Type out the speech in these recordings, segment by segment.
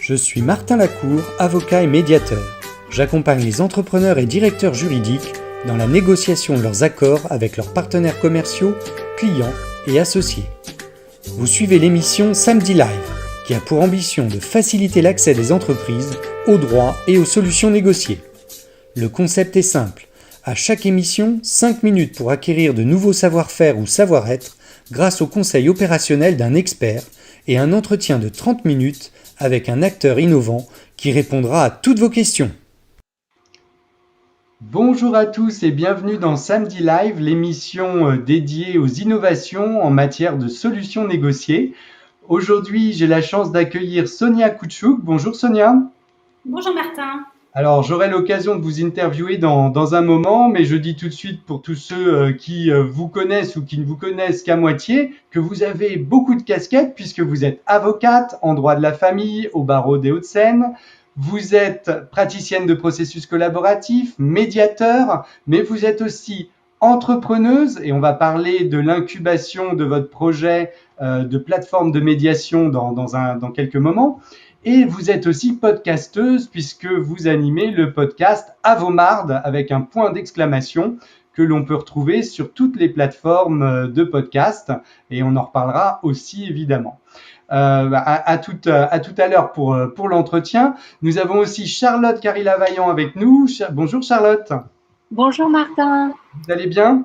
Je suis Martin Lacour, avocat et médiateur. J'accompagne les entrepreneurs et directeurs juridiques dans la négociation de leurs accords avec leurs partenaires commerciaux, clients et associés. Vous suivez l'émission Samedi Live, qui a pour ambition de faciliter l'accès des entreprises aux droits et aux solutions négociées. Le concept est simple. À chaque émission, 5 minutes pour acquérir de nouveaux savoir-faire ou savoir-être grâce au conseil opérationnel d'un expert et un entretien de 30 minutes avec un acteur innovant qui répondra à toutes vos questions. Bonjour à tous et bienvenue dans Samedi Live, l'émission dédiée aux innovations en matière de solutions négociées. Aujourd'hui, j'ai la chance d'accueillir Sonia Koutchouk. Bonjour Sonia. Bonjour Martin. Alors, j'aurai l'occasion de vous interviewer dans un moment, mais je dis tout de suite pour tous ceux qui vous connaissent ou qui ne vous connaissent qu'à moitié, que vous avez beaucoup de casquettes puisque vous êtes avocate en droit de la famille au barreau des Hauts-de-Seine. Vous êtes praticienne de processus collaboratif, médiateur, mais vous êtes aussi entrepreneuse et on va parler de l'incubation de votre projet de plateforme de médiation dans quelques moments. Et vous êtes aussi podcasteuse puisque vous animez le podcast Avomarde avec un point d'exclamation que l'on peut retrouver sur toutes les plateformes de podcast et on en reparlera aussi évidemment. À tout à l'heure pour l'entretien. Nous avons aussi Charlotte Carilla-Vaillant avec nous. Bonjour Charlotte. Bonjour Martin. Vous allez bien ?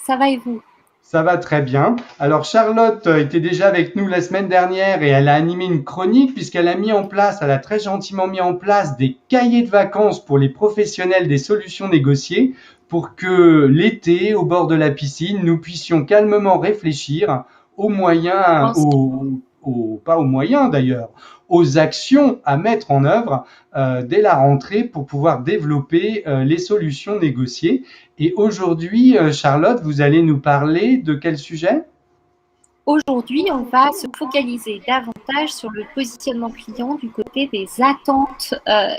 Ça va et vous ? Ça va très bien. Alors Charlotte était déjà avec nous la semaine dernière et elle a animé une chronique puisqu'elle a très gentiment mis en place des cahiers de vacances pour les professionnels des solutions négociées pour que l'été, au bord de la piscine, nous puissions calmement réfléchir aux moyens, pas aux moyens d'ailleurs, aux actions à mettre en œuvre dès la rentrée pour pouvoir développer les solutions négociées. Et aujourd'hui, Charlotte, vous allez nous parler de quel sujet ? Aujourd'hui, on va se focaliser davantage sur le positionnement client du côté des attentes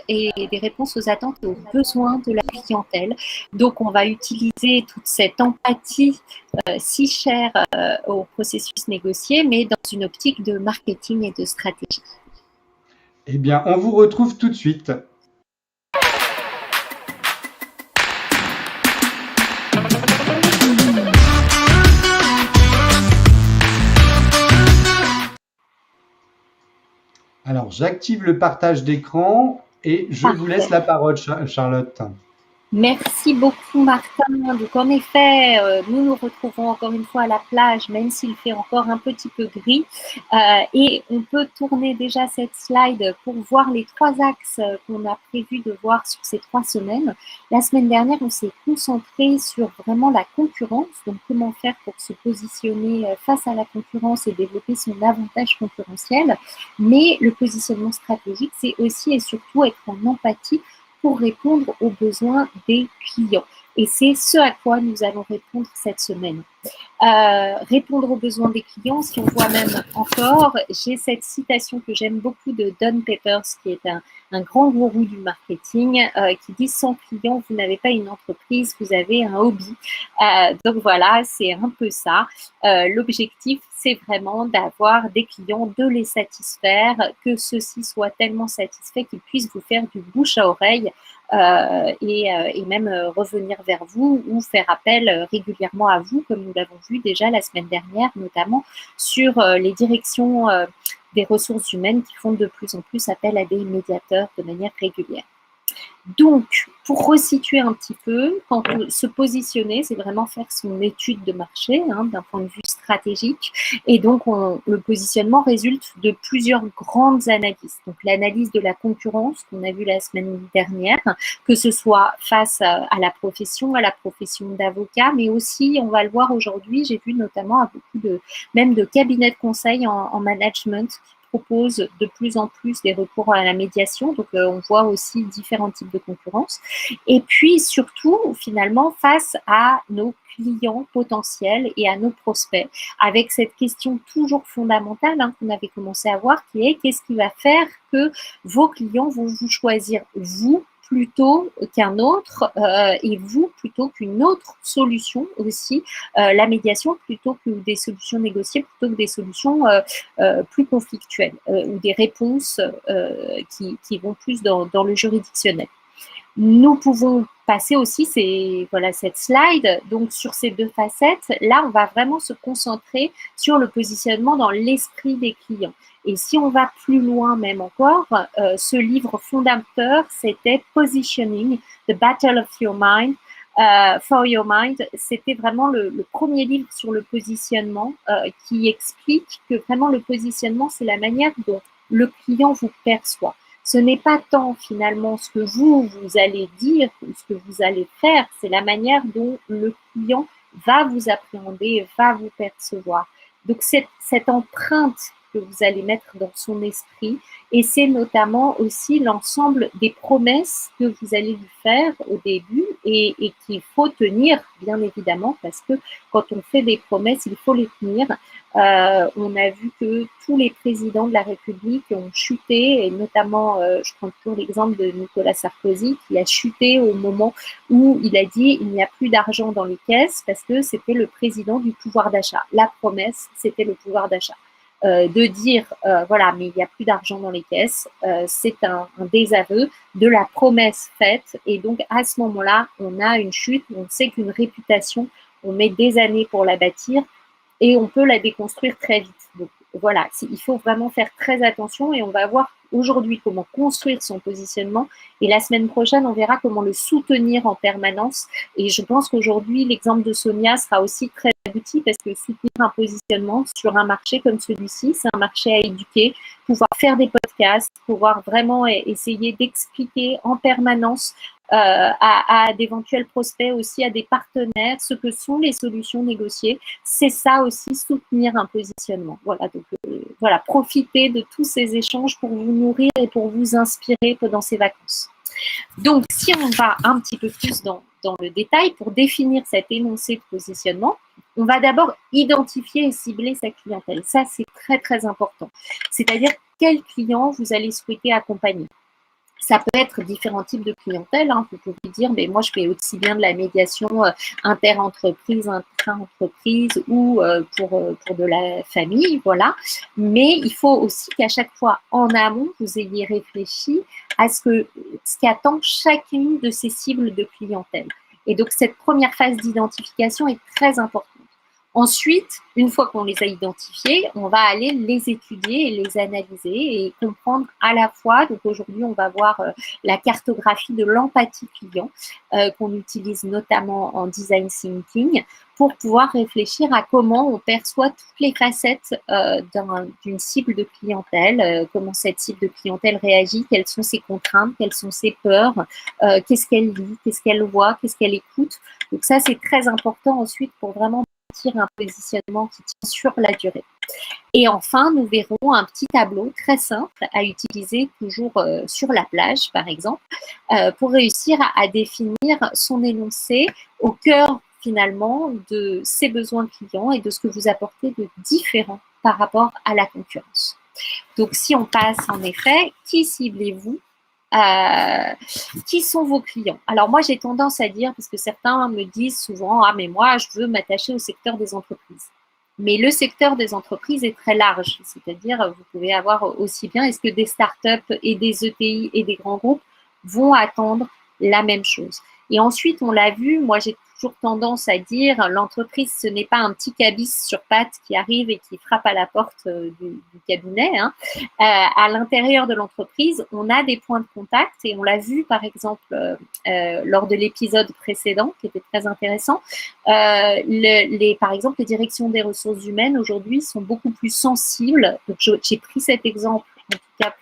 et des réponses aux attentes et aux besoins de la clientèle. Donc, on va utiliser toute cette empathie si chère au processus négocié, mais dans une optique de marketing et de stratégie. Eh bien, on vous retrouve tout de suite. Alors, j'active le partage d'écran et je vous laisse la parole, Charlotte. Merci beaucoup Martin. Donc en effet, nous nous retrouvons encore une fois à la plage, même s'il fait encore un petit peu gris. Et on peut tourner déjà cette slide pour voir les 3 axes qu'on a prévu de voir sur ces 3 semaines. La semaine dernière, on s'est concentré sur vraiment la concurrence, donc comment faire pour se positionner face à la concurrence et développer son avantage concurrentiel. Mais le positionnement stratégique, c'est aussi et surtout être en empathie pour répondre aux besoins des clients. Et c'est ce à quoi nous allons répondre cette semaine. Répondre aux besoins des clients, si on voit même encore, j'ai cette citation que j'aime beaucoup de Don Peters, qui est un grand gourou du marketing, qui dit « Sans clients, vous n'avez pas une entreprise, vous avez un hobby ». Donc voilà, c'est un peu ça. L'objectif, c'est vraiment d'avoir des clients, de les satisfaire, que ceux-ci soient tellement satisfaits qu'ils puissent vous faire du bouche à oreille et même revenir vers vous ou faire appel régulièrement à vous, comme nous l'avons vu déjà la semaine dernière, notamment sur les directions des ressources humaines qui font de plus en plus appel à des médiateurs de manière régulière. Donc, pour resituer un petit peu, quand se positionner, c'est vraiment faire son étude de marché d'un point de vue stratégique. Et donc, le positionnement résulte de plusieurs grandes analyses. Donc, l'analyse de la concurrence qu'on a vue la semaine dernière, que ce soit face à la profession d'avocat, mais aussi, on va le voir aujourd'hui, j'ai vu notamment à beaucoup même de cabinets de conseil en management propose de plus en plus des recours à la médiation. Donc, on voit aussi différents types de concurrence. Et puis, surtout, finalement, face à nos clients potentiels et à nos prospects, avec cette question toujours fondamentale qu'on avait commencé à voir, qui est qu'est-ce qui va faire que vos clients vont vous choisir, vous, plutôt qu'un autre et vous plutôt qu'une autre solution aussi, la médiation plutôt que des solutions négociées, plutôt que des solutions plus conflictuelles ou des réponses qui vont plus dans le juridictionnel. Nous pouvons passer aussi cette slide donc sur ces deux facettes. Là, on va vraiment se concentrer sur le positionnement dans l'esprit des clients. Et si on va plus loin même encore, ce livre fondateur, c'était Positioning, The Battle of Your Mind, for Your Mind. C'était vraiment le premier livre sur le positionnement qui explique que vraiment le positionnement, c'est la manière dont le client vous perçoit. Ce n'est pas tant finalement ce que vous allez dire ou ce que vous allez faire, c'est la manière dont le client va vous appréhender, va vous percevoir. Donc, cette empreinte que vous allez mettre dans son esprit, et c'est notamment aussi l'ensemble des promesses que vous allez lui faire au début et qu'il faut tenir, bien évidemment, parce que quand on fait des promesses, il faut les tenir. On a vu que tous les présidents de la République ont chuté, et notamment, je prends toujours l'exemple de Nicolas Sarkozy, qui a chuté au moment où il a dit il n'y a plus d'argent dans les caisses, parce que c'était le président du pouvoir d'achat. La promesse, c'était le pouvoir d'achat. De dire, voilà, mais il n'y a plus d'argent dans les caisses, c'est un désaveu de la promesse faite. Et donc, à ce moment-là, on a une chute. On sait qu'une réputation, on met des années pour la bâtir et on peut la déconstruire très vite. Donc, voilà, il faut vraiment faire très attention et on va voir aujourd'hui comment construire son positionnement et la semaine prochaine, on verra comment le soutenir en permanence. Et je pense qu'aujourd'hui, l'exemple de Sonia sera aussi très abouti parce que soutenir un positionnement sur un marché comme celui-ci, c'est un marché à éduquer, pouvoir faire des podcasts, pouvoir vraiment essayer d'expliquer en permanence à d'éventuels prospects aussi, à des partenaires, ce que sont les solutions négociées. C'est ça aussi, soutenir un positionnement. Voilà, donc voilà, profitez de tous ces échanges pour vous nourrir et pour vous inspirer pendant ces vacances. Donc, si on va un petit peu plus dans le détail, pour définir cet énoncé de positionnement, on va d'abord identifier et cibler sa clientèle. Ça, c'est très, très important. C'est-à-dire, quel client vous allez souhaiter accompagner. Ça peut être différents types de clientèle. Hein. Vous pouvez dire, mais moi, je fais aussi bien de la médiation inter-entreprise, intra-entreprise ou pour de la famille, voilà. Mais il faut aussi qu'à chaque fois, en amont, vous ayez réfléchi à ce qu'attend chacune de ces cibles de clientèle. Et donc, cette première phase d'identification est très importante. Ensuite, une fois qu'on les a identifiés, on va aller les étudier et les analyser et comprendre à la fois, donc aujourd'hui on va voir la cartographie de l'empathie client qu'on utilise notamment en design thinking pour pouvoir réfléchir à comment on perçoit toutes les facettes d'une cible de clientèle, comment cette cible de clientèle réagit, quelles sont ses contraintes, quelles sont ses peurs, qu'est-ce qu'elle lit, qu'est-ce qu'elle voit, qu'est-ce qu'elle écoute. Donc ça c'est très important ensuite pour vraiment un positionnement qui tient sur la durée. Et enfin, nous verrons un petit tableau très simple à utiliser toujours sur la plage, par exemple, pour réussir à définir son énoncé au cœur, finalement, de ses besoins clients et de ce que vous apportez de différent par rapport à la concurrence. Donc, si on passe, en effet, qui ciblez-vous ? Qui sont vos clients? Alors moi, j'ai tendance à dire, parce que certains me disent souvent, ah mais moi, je veux m'attacher au secteur des entreprises. Mais le secteur des entreprises est très large, c'est-à-dire vous pouvez avoir aussi bien, est-ce que des startups et des ETI et des grands groupes vont attendre la même chose? Et ensuite, on l'a vu, moi j'ai toujours tendance à dire, l'entreprise, ce n'est pas un petit cabis sur pattes qui arrive et qui frappe à la porte du cabinet. Hein. À l'intérieur de l'entreprise, on a des points de contact et on l'a vu par exemple lors de l'épisode précédent qui était très intéressant. Par exemple, les directions des ressources humaines aujourd'hui sont beaucoup plus sensibles. Donc, j'ai pris cet exemple en tout cas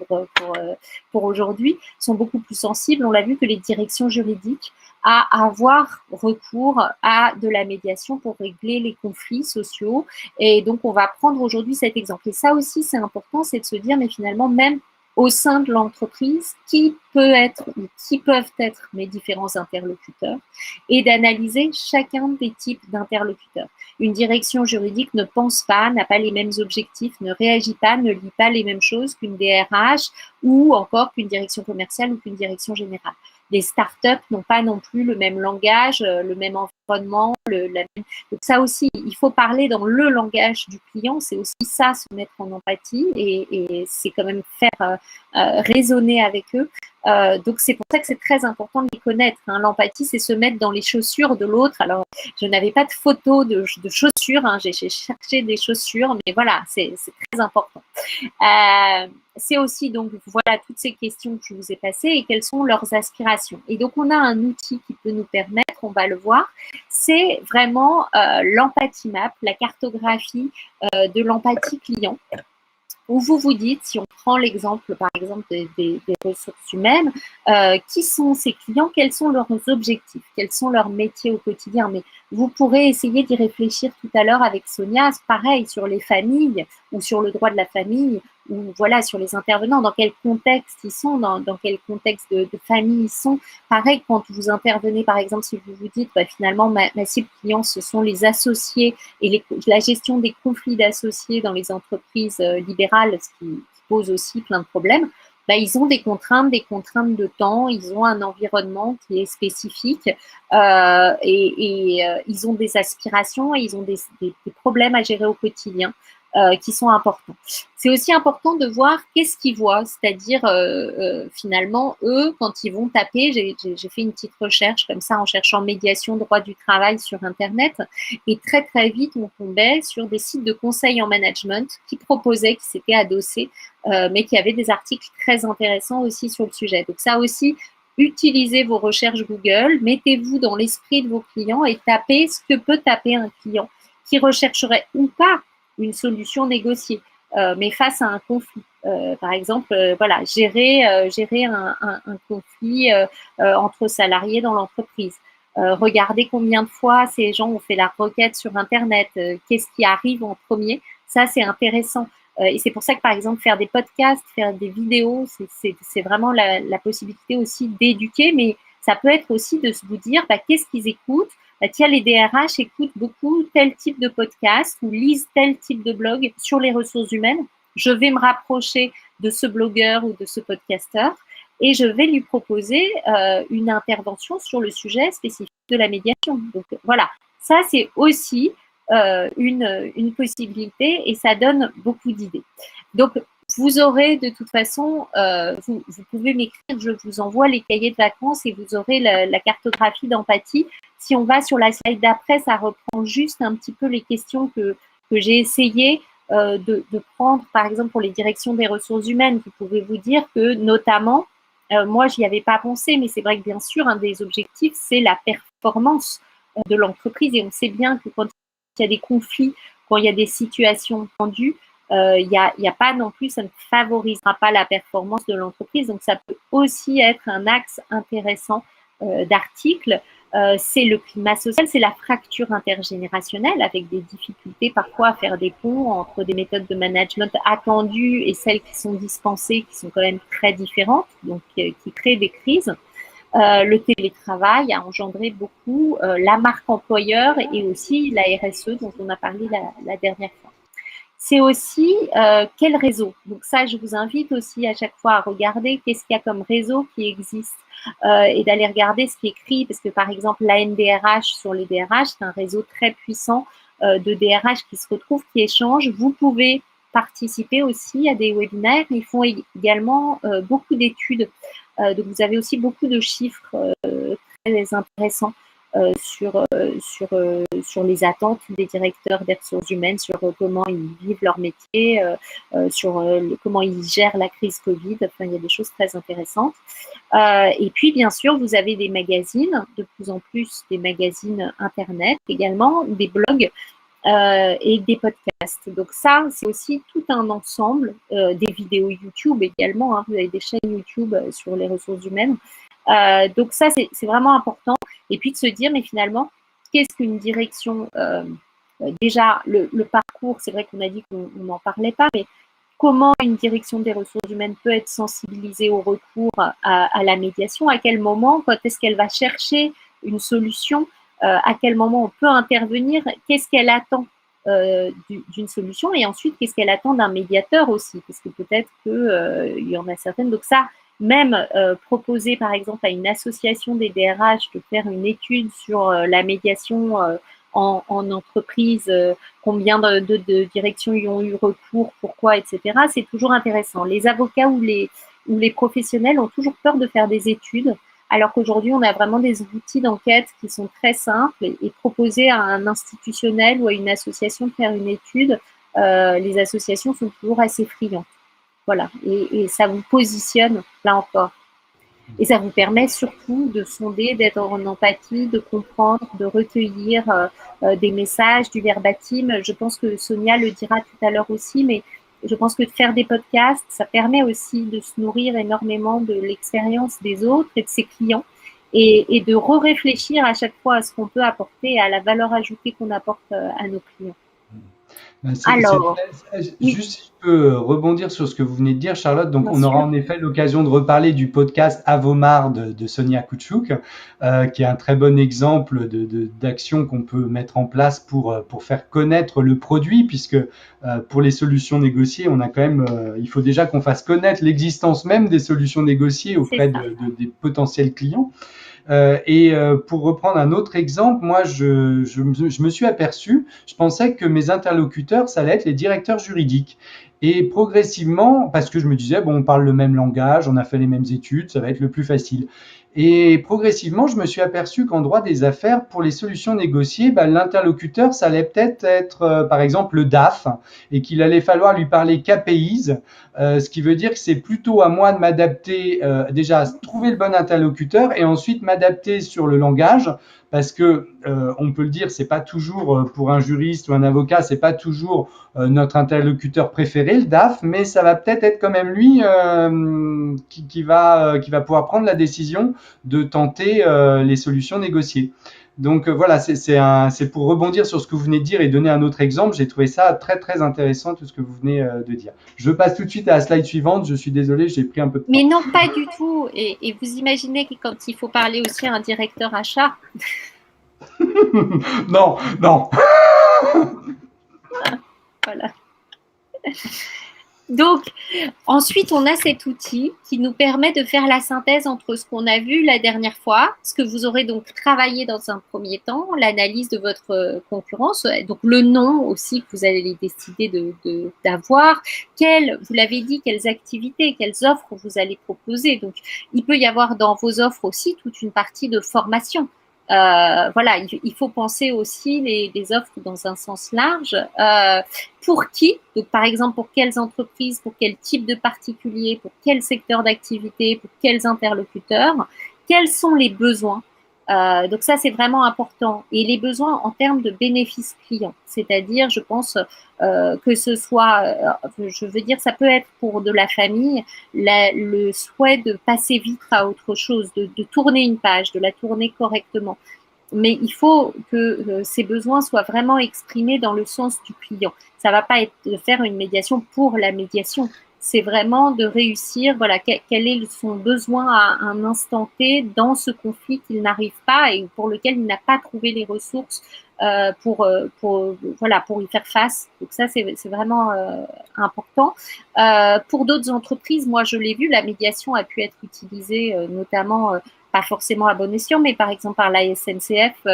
pour aujourd'hui, sont beaucoup plus sensibles. On l'a vu que les directions juridiques à avoir recours à de la médiation pour régler les conflits sociaux. Et donc, on va prendre aujourd'hui cet exemple. Et ça aussi, c'est important, c'est de se dire, mais finalement, même au sein de l'entreprise, qui peut être ou qui peuvent être mes différents interlocuteurs et d'analyser chacun des types d'interlocuteurs. Une direction juridique ne pense pas, n'a pas les mêmes objectifs, ne réagit pas, ne lit pas les mêmes choses qu'une DRH ou encore qu'une direction commerciale ou qu'une direction générale. Les startups n'ont pas non plus le même langage, le même environnement. Donc ça aussi, il faut parler dans le langage du client. C'est aussi ça, se mettre en empathie et c'est quand même faire raisonner avec eux. Donc c'est pour ça que c'est très important de les connaître. Hein. L'empathie, c'est se mettre dans les chaussures de l'autre. Alors, je n'avais pas de photo de chaussures. Hein. J'ai cherché des chaussures, mais voilà, c'est très important. C'est aussi donc voilà toutes ces questions que je vous ai passées et quelles sont leurs aspirations. Et donc on a un outil qui peut nous permettre, on va le voir, c'est vraiment l'empathie map, la cartographie de l'empathie client. Où vous vous dites, si on prend l'exemple, par exemple, des ressources humaines, qui sont ces clients, quels sont leurs objectifs, quels sont leurs métiers au quotidien. Mais vous pourrez essayer d'y réfléchir tout à l'heure avec Sonia, pareil, sur les familles ou sur le droit de la famille, ou voilà, sur les intervenants, dans quel contexte ils sont, dans quel contexte de famille ils sont. Pareil, quand vous intervenez, par exemple, si vous vous dites, bah, finalement, ma cible client, ce sont les associés et la gestion des conflits d'associés dans les entreprises libérales, ce qui pose aussi plein de problèmes, bah, ils ont des contraintes de temps, ils ont un environnement qui est spécifique et ils ont des aspirations et ils ont des problèmes à gérer au quotidien. Qui sont importants. C'est aussi important de voir qu'est-ce qu'ils voient, c'est-à-dire finalement, eux, quand ils vont taper, j'ai fait une petite recherche comme ça en cherchant médiation droit du travail sur Internet et très très vite on tombait sur des sites de conseil en management qui proposaient, qui s'étaient adossés, mais qui avaient des articles très intéressants aussi sur le sujet. Donc ça aussi, utilisez vos recherches Google, mettez-vous dans l'esprit de vos clients et tapez ce que peut taper un client qui rechercherait ou pas une solution négociée, mais face à un conflit. Par exemple, voilà, gérer un conflit entre salariés dans l'entreprise. Regardez combien de fois ces gens ont fait la requête sur Internet, qu'est-ce qui arrive en premier. Ça, c'est intéressant. Et c'est pour ça que, par exemple, faire des podcasts, faire des vidéos, c'est vraiment la possibilité aussi d'éduquer, mais ça peut être aussi de vous dire bah, qu'est-ce qu'ils écoutent. Tiens, les DRH écoutent beaucoup tel type de podcast ou lisent tel type de blog sur les ressources humaines. Je vais me rapprocher de ce blogueur ou de ce podcasteur et je vais lui proposer une intervention sur le sujet spécifique de la médiation. Donc voilà, ça c'est aussi une possibilité et ça donne beaucoup d'idées. Donc vous aurez de toute façon, vous pouvez m'écrire, je vous envoie les cahiers de vacances et vous aurez la cartographie d'empathie. Si on va sur la slide d'après, ça reprend juste un petit peu les questions que j'ai essayé de prendre, par exemple, pour les directions des ressources humaines. Vous pouvez vous dire que, notamment, moi, je n'y avais pas pensé, mais c'est vrai que, bien sûr, un des objectifs, c'est la performance de l'entreprise. Et on sait bien que quand il y a des conflits, quand il y a des situations tendues, il y a pas non plus, ça ne favorisera pas la performance de l'entreprise. Donc, ça peut aussi être un axe intéressant d'articles. C'est le climat social, c'est la fracture intergénérationnelle avec des difficultés parfois à faire des ponts entre des méthodes de management attendues et celles qui sont dispensées, qui sont quand même très différentes, donc qui créent des crises. Le télétravail a engendré beaucoup la marque employeur et aussi la RSE dont on a parlé la dernière fois. C'est aussi quel réseau. Donc ça, je vous invite aussi à chaque fois à regarder qu'est-ce qu'il y a comme réseau qui existe et d'aller regarder ce qui est écrit, parce que par exemple, la NDRH sur les DRH, c'est un réseau très puissant de DRH qui se retrouvent, qui échangent. Vous pouvez participer aussi à des webinaires. Ils font également beaucoup d'études. Donc vous avez aussi beaucoup de chiffres très intéressants sur les attentes des directeurs des ressources humaines, sur comment ils vivent leur métier, sur comment ils gèrent la crise Covid. Enfin, il y a des choses très intéressantes. Et puis, bien sûr, vous avez des magazines, de plus en plus des magazines Internet également, des blogs et des podcasts. Donc ça, c'est aussi tout un ensemble, des vidéos YouTube également. Hein, vous avez des chaînes YouTube sur les ressources humaines. Donc ça, c'est vraiment important. Et puis de se dire, mais finalement, qu'est-ce qu'une direction déjà, le parcours, c'est vrai qu'on a dit qu'on n'en parlait pas, mais comment une direction des ressources humaines peut être sensibilisée au recours à la médiation, à quel moment, quand est-ce qu'elle va chercher une solution, à quel moment on peut intervenir, qu'est-ce qu'elle attend d'une solution et ensuite qu'est-ce qu'elle attend d'un médiateur aussi, parce que peut-être qu'il y en a certaines. Donc ça, même proposer par exemple à une association des DRH de faire une étude sur la médiation en entreprise, combien de directions y ont eu recours, pourquoi, etc. C'est toujours intéressant. Les avocats ou les professionnels ont toujours peur de faire des études, alors qu'aujourd'hui, on a vraiment des outils d'enquête qui sont très simples et proposer à un institutionnel ou à une association de faire une étude, les associations sont toujours assez friandes. Voilà, et ça vous positionne là encore. Et ça vous permet surtout de sonder, d'être en empathie, de comprendre, de recueillir des messages, du verbatim. Je pense que Sonia le dira tout à l'heure aussi, mais je pense que de faire des podcasts, ça permet aussi de se nourrir énormément de l'expérience des autres et de ses clients et de réfléchir à chaque fois à ce qu'on peut apporter, à la valeur ajoutée qu'on apporte à nos clients. Alors, Juste si je peux rebondir sur ce que vous venez de dire, Charlotte. Donc, on aura en effet l'occasion de reparler du podcast Avomar de Sonia Kouchouk, qui est un très bon exemple d'action qu'on peut mettre en place pour faire connaître le produit, puisque pour les solutions négociées, on a quand même, il faut déjà qu'on fasse connaître l'existence même des solutions négociées auprès des potentiels clients. Pour reprendre un autre exemple, moi, je me suis aperçu, je pensais que mes interlocuteurs, ça allait être les directeurs juridiques. Et progressivement, parce que je me disais, bon, on parle le même langage, on a fait les mêmes études, ça va être le plus facile. Et progressivement, je me suis aperçu qu'en droit des affaires, pour les solutions négociées, l'interlocuteur, ça allait peut-être être, par exemple, le DAF, et qu'il allait falloir lui parler KPIs, ce qui veut dire que c'est plutôt à moi de m'adapter, déjà à trouver le bon interlocuteur, et ensuite m'adapter sur le langage, parce que on peut le dire, c'est pas toujours pour un juriste ou un avocat, c'est pas toujours notre interlocuteur préféré, le DAF, mais ça va peut-être être quand même lui qui va pouvoir prendre la décision de tenter les solutions négociées. Donc voilà, c'est pour rebondir sur ce que vous venez de dire et donner un autre exemple. J'ai trouvé ça très très intéressant tout ce que vous venez de dire. Je passe tout de suite à la slide suivante. Je suis désolé, j'ai pris un peu de temps. Mais non, pas du tout. Et vous imaginez que quand il faut parler aussi à un directeur achat. Non, non. Voilà. Donc, ensuite, on a cet outil qui nous permet de faire la synthèse entre ce qu'on a vu la dernière fois, ce que vous aurez donc travaillé dans un premier temps, l'analyse de votre concurrence, donc le nom aussi que vous allez décider d'avoir, vous l'avez dit, quelles activités, quelles offres vous allez proposer. Donc, il peut y avoir dans vos offres aussi toute une partie de formation. Voilà, il faut penser aussi les offres dans un sens large. Pour qui? Donc, par exemple, pour quelles entreprises, pour quel type de particulier, pour quel secteur d'activité, pour quels interlocuteurs, quels sont les besoins? Donc ça, c'est vraiment important. Et les besoins en termes de bénéfices clients, c'est-à-dire, je pense que ce soit, je veux dire, ça peut être pour de la famille, le souhait de passer vite à autre chose, de tourner une page, de la tourner correctement. Mais il faut que ces besoins soient vraiment exprimés dans le sens du client. Ça ne va pas être de faire une médiation pour la médiation. C'est vraiment de réussir, voilà, quel est son besoin à un instant T dans ce conflit qu'il n'arrive pas et pour lequel il n'a pas trouvé les ressources pour y faire face. Donc ça, c'est vraiment important. Pour d'autres entreprises, moi, je l'ai vu, la médiation a pu être utilisée notamment pas forcément à bon escient, mais par exemple par la SNCF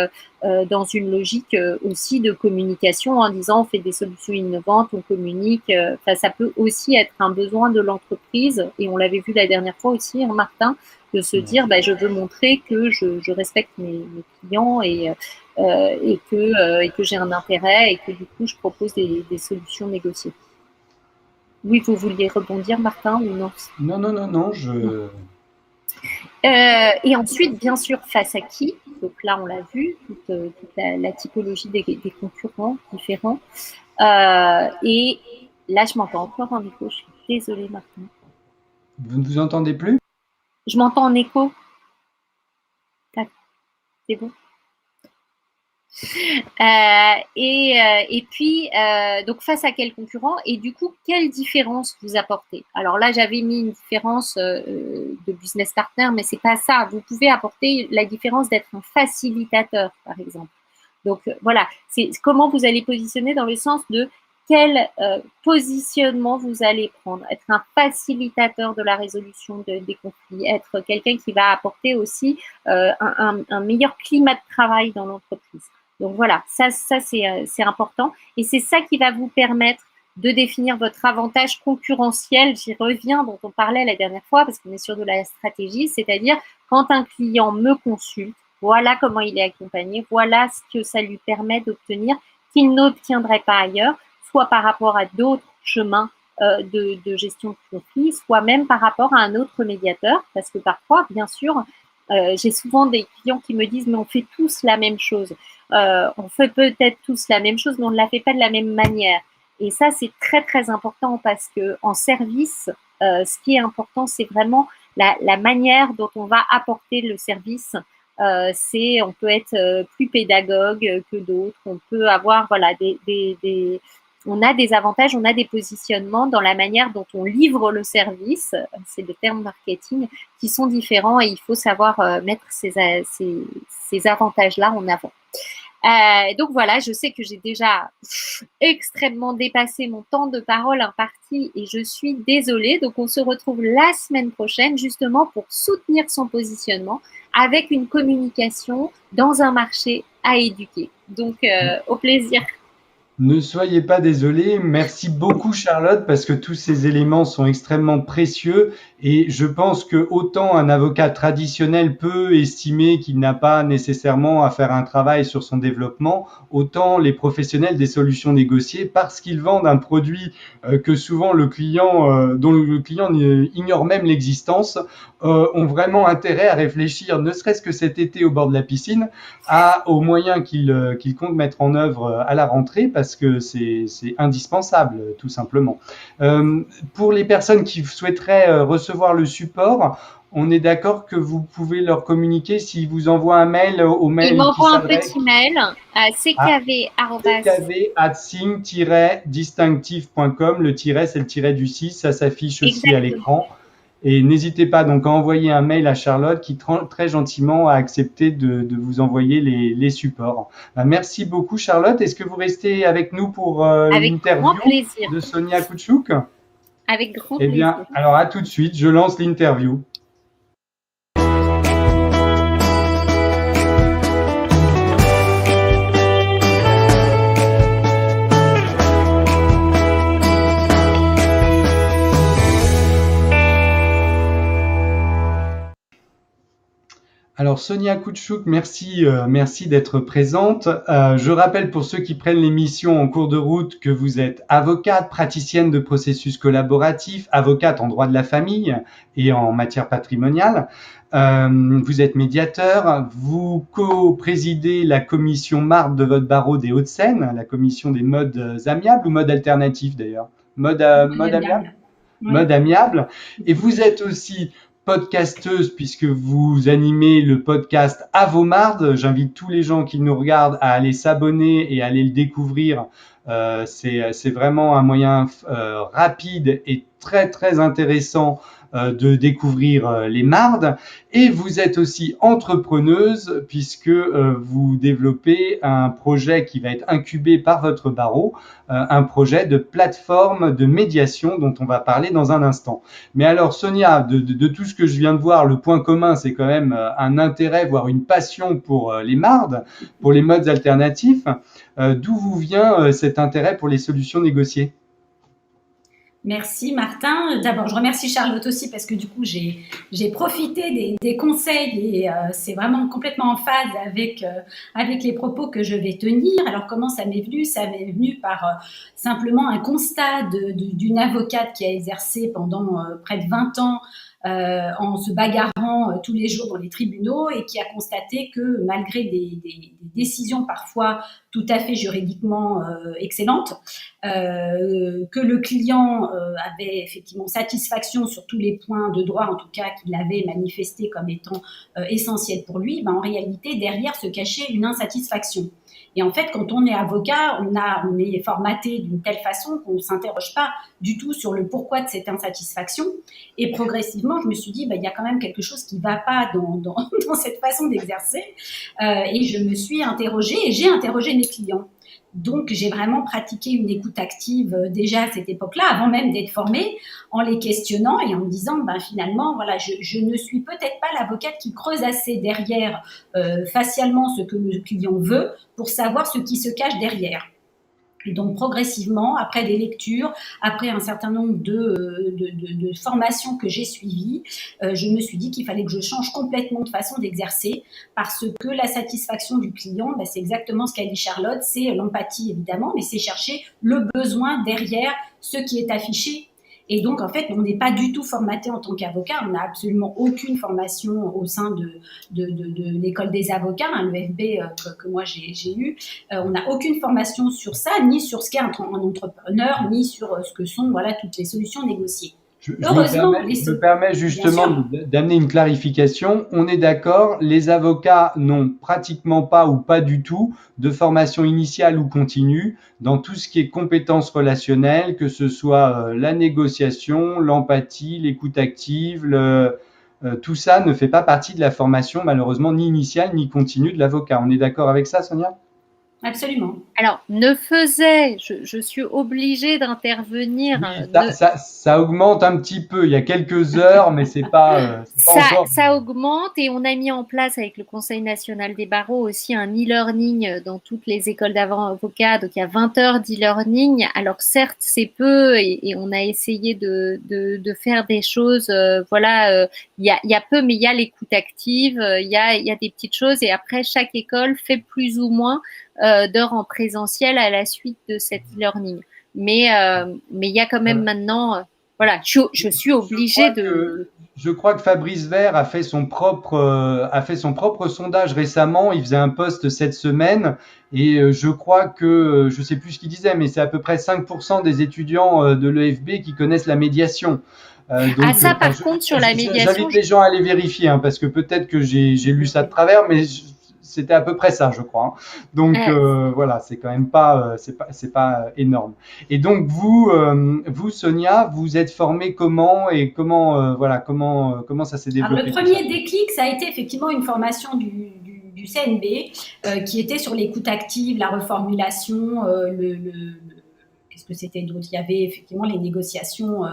dans une logique aussi de communication en disant on fait des solutions innovantes, on communique. Ça peut aussi être un besoin de l'entreprise et on l'avait vu la dernière fois aussi, hein, Martin, de se dire je veux montrer que je respecte mes clients et que j'ai un intérêt et que du coup je propose des solutions négociées. Oui, vous vouliez rebondir, Martin, ou non? Non, et ensuite, bien sûr, face à qui? Donc là, on l'a vu, toute la typologie des concurrents différents. Et là, je m'entends encore en écho. Je suis désolée, Martin. Vous ne vous entendez plus? Je m'entends en écho. C'est bon. Et puis, donc face à quel concurrent et du coup, quelle différence vous apportez? Alors là, j'avais mis une différence de business partner, mais c'est pas ça. Vous pouvez apporter la différence d'être un facilitateur, par exemple. Donc voilà, c'est comment vous allez positionner dans le sens de quel positionnement vous allez prendre. Être un facilitateur de la résolution des conflits, être quelqu'un qui va apporter aussi un meilleur climat de travail dans l'entreprise. Donc voilà, ça c'est important et c'est ça qui va vous permettre de définir votre avantage concurrentiel, j'y reviens, dont on parlait la dernière fois, parce qu'on est sur de la stratégie, c'est-à-dire quand un client me consulte, voilà comment il est accompagné, voilà ce que ça lui permet d'obtenir qu'il n'obtiendrait pas ailleurs, soit par rapport à d'autres chemins de gestion de conflit, soit même par rapport à un autre médiateur, parce que parfois, bien sûr, j'ai souvent des clients qui me disent « mais on fait tous la même chose ». On fait peut-être tous la même chose, mais on ne la fait pas de la même manière. Et ça, c'est très, très important parce qu'en service, ce qui est important, c'est vraiment la manière dont on va apporter le service. On peut être plus pédagogue que d'autres. On peut avoir voilà, on a des avantages, on a des positionnements dans la manière dont on livre le service, c'est le terme marketing, qui sont différents et il faut savoir mettre ces avantages-là en avant. Donc voilà, je sais que j'ai déjà extrêmement dépassé mon temps de parole imparti et je suis désolée. Donc on se retrouve la semaine prochaine justement pour soutenir son positionnement avec une communication dans un marché à éduquer. Donc au plaisir. Ne soyez pas désolés. Merci beaucoup Charlotte parce que tous ces éléments sont extrêmement précieux et je pense que autant un avocat traditionnel peut estimer qu'il n'a pas nécessairement à faire un travail sur son développement, autant les professionnels des solutions négociées, parce qu'ils vendent un produit que souvent dont le client ignore même l'existence, ont vraiment intérêt à réfléchir, ne serait-ce que cet été au bord de la piscine, aux moyens qu'ils comptent mettre en œuvre à la rentrée, parce que c'est indispensable, tout simplement. Pour les personnes qui souhaiteraient recevoir le support, on est d'accord que vous pouvez leur communiquer s'ils vous envoient un mail au mail. Ils m'envoient un petit mail à ckv@sign-distinctive.com. Le tiret, c'est le tiret du 6, ça s'affiche aussi Exactement. à l'écran. Et n'hésitez pas donc à envoyer un mail à Charlotte qui très gentiment a accepté de vous envoyer les supports. Merci beaucoup Charlotte. Est-ce que vous restez avec nous pour l'interview de Sonia Kouchouk? Avec grand plaisir. Eh bien, alors à tout de suite, je lance l'interview. Alors Sonia Kouchouk, merci d'être présente. Je rappelle pour ceux qui prennent l'émission en cours de route que vous êtes avocate, praticienne de processus collaboratifs, avocate en droit de la famille et en matière patrimoniale. Vous êtes médiateur, vous co-présidez la commission MARD de votre barreau des Hauts-de-Seine, la commission des modes amiables ou modes alternatifs d'ailleurs, mode amiable. Oui. Mode amiable. Et vous êtes aussi podcasteuse puisque vous animez le podcast Avomard. J'invite tous les gens qui nous regardent à aller s'abonner et à aller le découvrir. C'est vraiment un moyen rapide et très très intéressant de découvrir les mardes. Et vous êtes aussi entrepreneuse puisque vous développez un projet qui va être incubé par votre barreau, un projet de plateforme de médiation dont on va parler dans un instant. Mais alors Sonia, de tout ce que je viens de voir, le point commun, c'est quand même un intérêt, voire une passion pour les mardes, pour les modes alternatifs. D'où vous vient cet intérêt pour les solutions négociées ? Merci Martin. D'abord, je remercie Charlotte aussi parce que du coup, j'ai profité des conseils et c'est vraiment complètement en phase avec les propos que je vais tenir. Alors, comment ça m'est venu ? Ça m'est venu par simplement un constat d'une avocate qui a exercé pendant près de 20 ans en se bagarrant tous les jours dans les tribunaux et qui a constaté que malgré des décisions parfois tout à fait juridiquement excellentes, que le client avait effectivement satisfaction sur tous les points de droit, en tout cas qu'il avait manifesté comme étant essentiels pour lui, en réalité derrière se cachait une insatisfaction. Et en fait, quand on est avocat, on est formaté d'une telle façon qu'on ne s'interroge pas du tout sur le pourquoi de cette insatisfaction. Et progressivement, je me suis dit, il y a quand même quelque chose qui ne va pas dans cette façon d'exercer. Et je me suis interrogée et j'ai interrogé mes clients. Donc, j'ai vraiment pratiqué une écoute active déjà à cette époque-là, avant même d'être formée, en les questionnant et en me disant, finalement, voilà, je ne suis peut-être pas l'avocate qui creuse assez derrière facialement ce que le client veut pour savoir ce qui se cache derrière. Et donc progressivement, après des lectures, après un certain nombre de formations que j'ai suivies, je me suis dit qu'il fallait que je change complètement de façon d'exercer, parce que la satisfaction du client, c'est exactement ce qu'a dit Charlotte, c'est l'empathie évidemment, mais c'est chercher le besoin derrière ce qui est affiché. Et donc, en fait, on n'est pas du tout formaté en tant qu'avocat. On n'a absolument aucune formation au sein de l'école des avocats, l'EFB que moi j'ai eu. On n'a aucune formation sur ça, ni sur ce qu'est un entrepreneur, ni sur ce que sont toutes les solutions négociées. Je me permets justement d'amener une clarification. On est d'accord, les avocats n'ont pratiquement pas ou pas du tout de formation initiale ou continue dans tout ce qui est compétences relationnelles, que ce soit la négociation, l'empathie, l'écoute active, tout ça ne fait pas partie de la formation malheureusement ni initiale ni continue de l'avocat. On est d'accord avec ça, Sonia ? Absolument. Alors, je suis obligée d'intervenir. Oui, ça augmente un petit peu. Il y a quelques heures, mais c'est pas encore. Ça augmente et on a mis en place avec le Conseil national des barreaux aussi un e-learning dans toutes les écoles d'avocats. Donc, il y a 20 heures d'e-learning. Alors, certes, c'est peu et on a essayé de faire des choses. Il y a peu, mais il y a l'écoute active. Il y a des petites choses et après, chaque école fait plus ou moins d'heures en présentiel à la suite de cet e-learning. Mais il y a quand même maintenant, je suis obligée Je crois que Fabrice Vert a fait son propre sondage récemment. Il faisait un post cette semaine et je crois que, je sais plus ce qu'il disait, mais c'est à peu près 5% des étudiants de l'EFB qui connaissent la médiation. Par contre, sur la médiation, j'invite les gens à aller vérifier, parce que peut-être que j'ai lu ça de travers, mais c'était à peu près ça, je crois. Donc voilà, c'est quand même pas, c'est pas énorme. Et donc vous, Sonia, vous êtes formée comment et comment ça s'est développé? Alors, le premier déclic, ça a été effectivement une formation du CNB qui était sur l'écoute active, la reformulation, qu'est-ce que c'était d'autre? Il y avait effectivement les négociations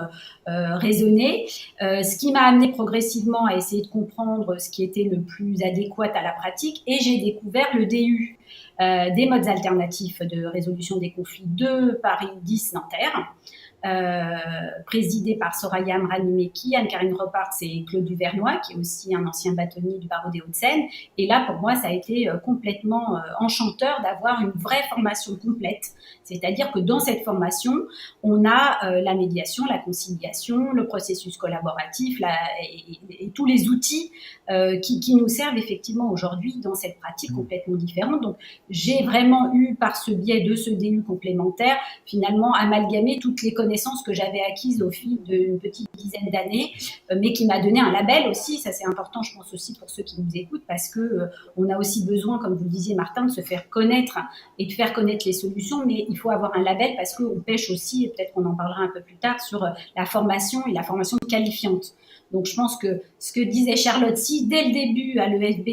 raisonnées, ce qui m'a amené progressivement à essayer de comprendre ce qui était le plus adéquat à la pratique, et j'ai découvert le DU, des modes alternatifs de résolution des conflits de Paris 10 Nanterre, présidé par Soraya Amrani-Meki, Anne-Karine Repart et Claude Duvernois, qui est aussi un ancien bâtonnier du barreau des Hauts-de-Seine. Et là, pour moi, ça a été complètement enchanteur d'avoir une vraie formation complète. C'est-à-dire que dans cette formation, on a la médiation, la conciliation, le processus collaboratif et tous les outils qui nous servent effectivement aujourd'hui dans cette pratique complètement différente. Donc, j'ai vraiment eu, par ce biais de ce DU complémentaire, finalement amalgamé toutes les connaissances que j'avais acquises au fil d'une petite dizaine d'années, mais qui m'a donné un label aussi. Ça, c'est important, je pense aussi pour ceux qui nous écoutent, parce que on a aussi besoin, comme vous le disiez, Martin, de se faire connaître et de faire connaître les solutions, mais il faut avoir un label parce qu'on pêche aussi, et peut-être qu'on en parlera un peu plus tard, sur la formation et la formation qualifiante. Donc, je pense que ce que disait Charlotte, si dès le début à l'EFB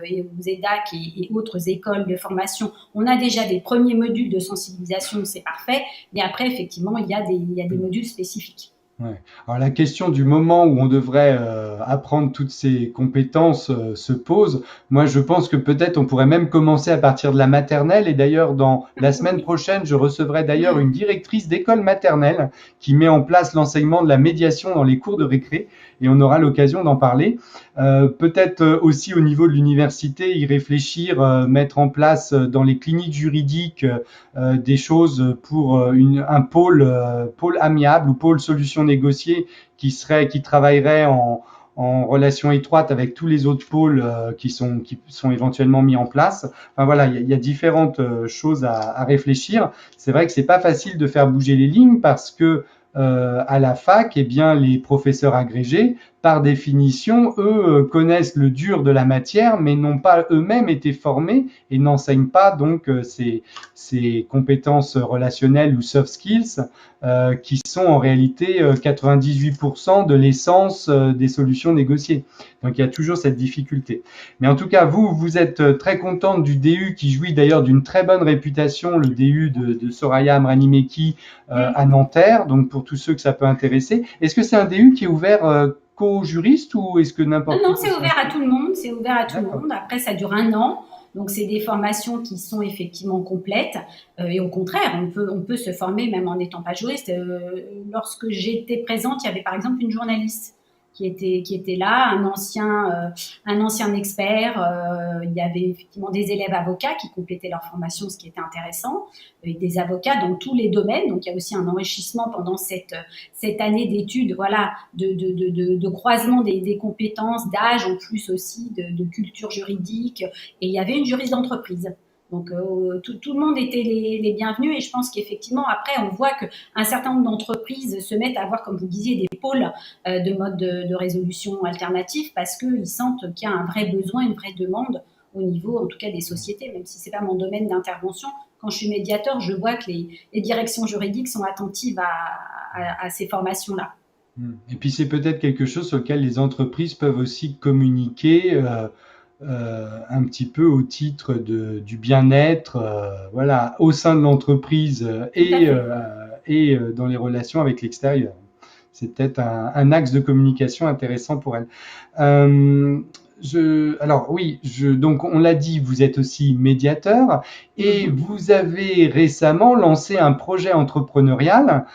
et aux EDAC et autres écoles de formation, on a déjà des premiers modules de sensibilisation, c'est parfait. Mais après, effectivement, il y a des modules spécifiques. Ouais. Alors la question du moment où on devrait apprendre toutes ces compétences se pose. Moi, je pense que peut-être on pourrait même commencer à partir de la maternelle. Et d'ailleurs, dans la semaine prochaine, je recevrai d'ailleurs une directrice d'école maternelle qui met en place l'enseignement de la médiation dans les cours de récré. Et on aura l'occasion d'en parler. Peut-être aussi au niveau de l'université, y réfléchir, mettre en place dans les cliniques juridiques des choses pour un pôle amiable ou pôle solution négociée qui travaillerait en relation étroite avec tous les autres pôles qui sont éventuellement mis en place. Enfin voilà, il y a différentes choses à réfléchir. C'est vrai que c'est pas facile de faire bouger les lignes parce que à la fac, eh bien, les professeurs agrégés par définition, eux connaissent le dur de la matière, mais n'ont pas eux-mêmes été formés et n'enseignent pas donc ces compétences relationnelles ou soft skills qui sont en réalité 98% de l'essence des solutions négociées. Donc il y a toujours cette difficulté. Mais en tout cas, vous êtes très contente du DU qui jouit d'ailleurs d'une très bonne réputation, le DU de Soraya Amranimeki à Nanterre, donc pour tous ceux que ça peut intéresser. Est-ce que c'est un DU qui est ouvert qu'aux juristes ou est-ce que n'importe Non, c'est ouvert à tout le monde, c'est ouvert à tout le monde. Après, ça dure 1 an. Donc, c'est des formations qui sont effectivement complètes. Et au contraire, on peut se former même en n'étant pas juriste. Lorsque j'étais présente, il y avait par exemple une journaliste qui était là, un ancien expert. Il y avait effectivement des élèves avocats qui complétaient leur formation, ce qui était intéressant, et des avocats dans tous les domaines. Donc, il y a aussi un enrichissement pendant cette année d'études, voilà, de croisement des compétences, d'âge, en plus aussi de culture juridique. Et il y avait une juriste d'entreprise. Donc tout le monde était les bienvenus et je pense qu'effectivement après on voit qu'un certain nombre d'entreprises se mettent à avoir, comme vous disiez, des pôles de mode de résolution alternatif parce qu'ils sentent qu'il y a un vrai besoin, une vraie demande au niveau en tout cas des sociétés, même si c'est pas mon domaine d'intervention. Quand je suis médiateur, je vois que les directions juridiques sont attentives à ces formations-là. Et puis c'est peut-être quelque chose sur lequel les entreprises peuvent aussi communiquer un petit peu au titre du bien-être, voilà, au sein de l'entreprise et dans les relations avec l'extérieur. C'est peut-être un axe de communication intéressant pour elle. Alors oui, donc on l'a dit, vous êtes aussi médiateur et vous avez récemment lancé un projet entrepreneurial,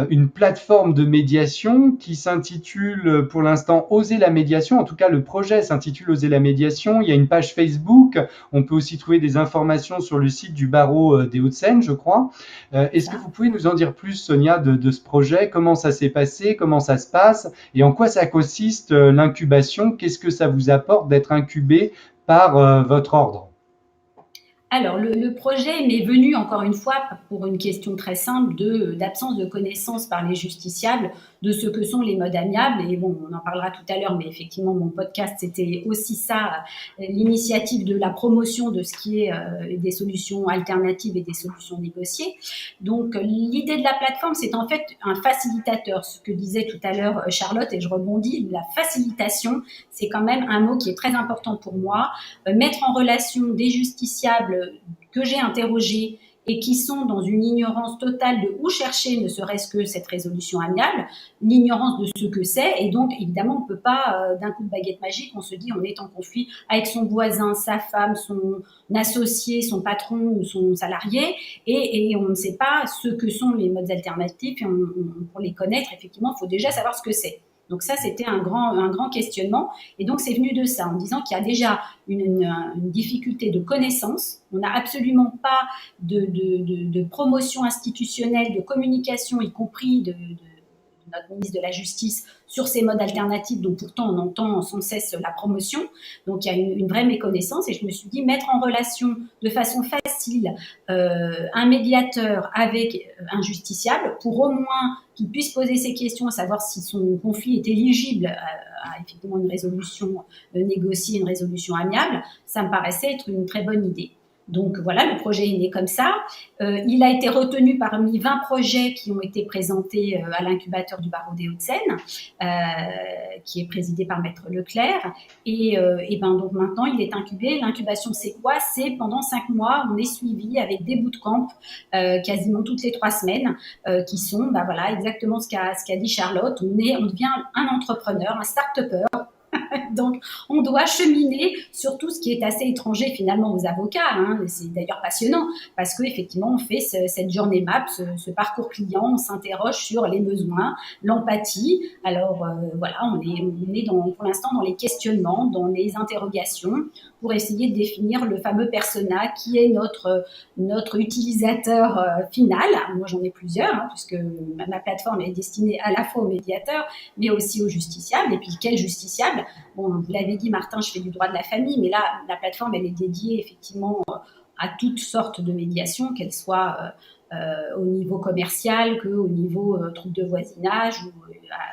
une plateforme de médiation qui s'intitule pour l'instant Oser la médiation. En tout cas, le projet s'intitule Oser la médiation. Il y a une page Facebook. On peut aussi trouver des informations sur le site du barreau des Hauts-de-Seine, je crois. Est-ce que vous pouvez nous en dire plus, Sonia, de ce projet? Comment ça s'est passé? Comment ça se passe? Et en quoi ça consiste l'incubation? Qu'est-ce que ça vous apporte d'être incubé par votre ordre? Alors, le projet m'est venu, encore une fois, pour une question très simple d'absence de connaissance par les justiciables de ce que sont les modes amiables. Et bon, on en parlera tout à l'heure, mais effectivement, mon podcast, c'était aussi ça, l'initiative de la promotion de ce qui est des solutions alternatives et des solutions négociées. Donc, l'idée de la plateforme, c'est en fait un facilitateur. Ce que disait tout à l'heure Charlotte, et je rebondis, la facilitation, c'est quand même un mot qui est très important pour moi. Mettre en relation des justiciables que j'ai interrogés et qui sont dans une ignorance totale de où chercher ne serait-ce que cette résolution amiable, l'ignorance de ce que c'est, et donc évidemment on ne peut pas d'un coup de baguette magique, on se dit on est en conflit avec son voisin, sa femme, son associé, son patron ou son salarié, et on ne sait pas ce que sont les modes alternatifs, et pour les connaître, effectivement, il faut déjà savoir ce que c'est. Donc ça, c'était un grand questionnement. Et donc, c'est venu de ça, en disant qu'il y a déjà une difficulté de connaissance. On n'a absolument pas de promotion institutionnelle, de communication, y compris de notre ministre de la Justice, sur ces modes alternatifs, dont pourtant on entend sans cesse la promotion. Donc il y a une vraie méconnaissance et je me suis dit mettre en relation de façon facile un médiateur avec un justiciable pour au moins qu'il puisse poser ses questions, à savoir si son conflit est éligible à effectivement une résolution négociée, une résolution amiable, ça me paraissait être une très bonne idée. Donc voilà, le projet est né comme ça. Il a été retenu parmi 20 projets qui ont été présentés à l'incubateur du barreau des Hauts-de-Seine, qui est présidé par Maître Leclerc. Et donc maintenant, il est incubé. L'incubation, c'est quoi? C'est pendant 5 mois, on est suivi avec des bootcamps quasiment toutes les 3 semaines, qui sont voilà, exactement ce qu'a dit Charlotte. On devient un entrepreneur, un start-upper. Donc, on doit cheminer sur tout ce qui est assez étranger finalement aux avocats. Hein. C'est d'ailleurs passionnant parce qu'effectivement, on fait cette journée map, ce parcours client, on s'interroge sur les besoins, l'empathie. Alors voilà, on est pour l'instant dans les questionnements, dans les interrogations pour essayer de définir le fameux persona qui est notre utilisateur final. Moi, j'en ai plusieurs, hein, puisque ma plateforme est destinée à la fois aux médiateurs, mais aussi aux justiciables. Et puis, quel justiciable? Bon, vous l'avez dit, Martin, je fais du droit de la famille, mais là, la plateforme, elle est dédiée effectivement à toutes sortes de médiations, qu'elles soient au niveau commercial qu'au niveau trouble de voisinage ou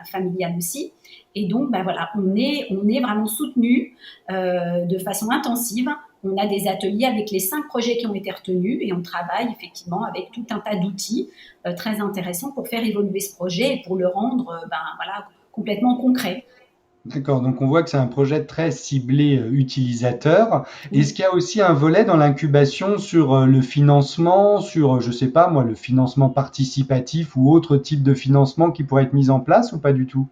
familial aussi. Et donc, voilà, on est vraiment soutenu de façon intensive. On a des ateliers avec les 5 projets qui ont été retenus et on travaille effectivement avec tout un tas d'outils très intéressants pour faire évoluer ce projet et pour le rendre voilà, complètement concret. D'accord, donc on voit que c'est un projet très ciblé utilisateur. Est-ce qu'il y a aussi un volet dans l'incubation sur le financement, sur, je sais pas moi, le financement participatif ou autre type de financement qui pourrait être mis en place ou pas du tout?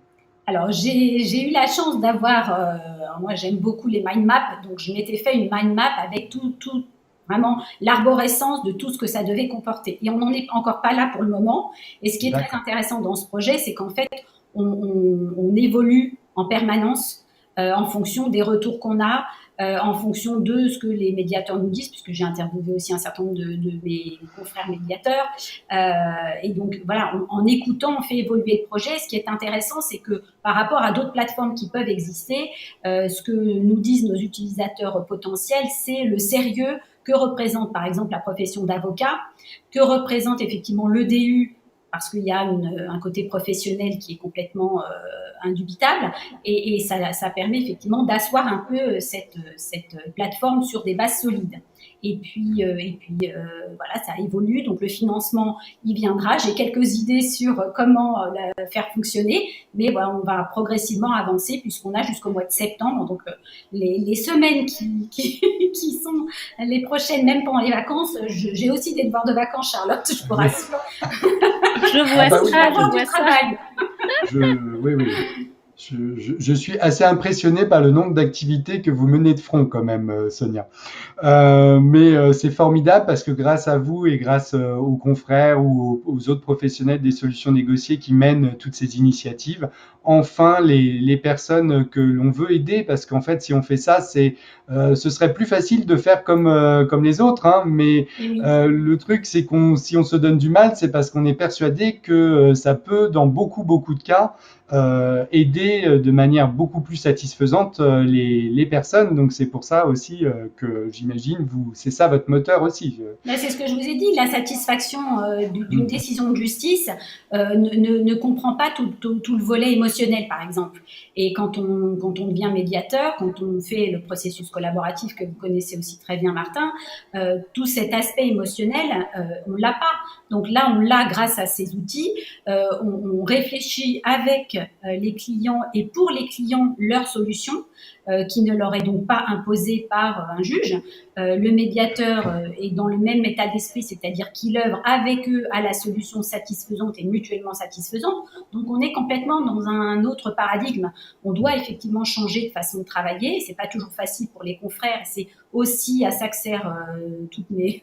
Alors, j'ai eu la chance d'avoir, moi j'aime beaucoup les mind maps, donc je m'étais fait une mind map avec tout vraiment l'arborescence de tout ce que ça devait comporter. Et on n'en est encore pas là pour le moment. Et ce qui est très intéressant dans ce projet, c'est qu'en fait, on évolue en permanence en fonction des retours qu'on a, en fonction de ce que les médiateurs nous disent, puisque j'ai interviewé aussi un certain nombre de mes confrères médiateurs. Et donc, voilà, en écoutant, on fait évoluer le projet. Ce qui est intéressant, c'est que par rapport à d'autres plateformes qui peuvent exister, ce que nous disent nos utilisateurs potentiels, c'est le sérieux que représente, par exemple, la profession d'avocat, que représente effectivement l'EDU, parce qu'il y a un côté professionnel qui est complètement indubitable, et ça permet effectivement d'asseoir un peu cette plateforme sur des bases solides. Et puis voilà, ça évolue. Donc le financement, il viendra. J'ai quelques idées sur comment la faire fonctionner, mais voilà, on va progressivement avancer puisqu'on a jusqu'au mois de septembre. Donc les semaines qui sont les prochaines, même pendant les vacances, j'ai aussi des devoirs de vacances, Charlotte, je vous rassure. Je vois ça, je vois ça. Oui. Je suis assez impressionné par le nombre d'activités que vous menez de front quand même, Sonia. Mais c'est formidable parce que grâce à vous et grâce aux confrères ou aux autres professionnels des solutions négociées qui mènent toutes ces initiatives, enfin les personnes que l'on veut aider, parce qu'en fait si on fait ça, ce serait plus facile de faire comme les autres, hein, mais le truc c'est si on se donne du mal, c'est parce qu'on est persuadé que ça peut dans beaucoup de cas aider de manière beaucoup plus satisfaisante les personnes. Donc c'est pour ça aussi que j'imagine c'est ça votre moteur aussi. Mais c'est ce que je vous ai dit, la satisfaction d'une décision de justice ne comprend pas tout le volet émotionnel, par exemple. Et quand on devient médiateur, quand on fait le processus collaboratif que vous connaissez aussi très bien, Martin, tout cet aspect émotionnel, on l'a pas. Donc là, on l'a grâce à ces outils. On réfléchit avec les clients et pour les clients leurs solutions qui ne leur est donc pas imposée par un juge. Le médiateur est dans le même état d'esprit, c'est-à-dire qu'il œuvre avec eux à la solution satisfaisante et mutuellement satisfaisante. Donc on est complètement dans un autre paradigme. On doit effectivement changer de façon de travailler. C'est pas toujours facile pour les confrères. C'est aussi à ça que servent toutes mes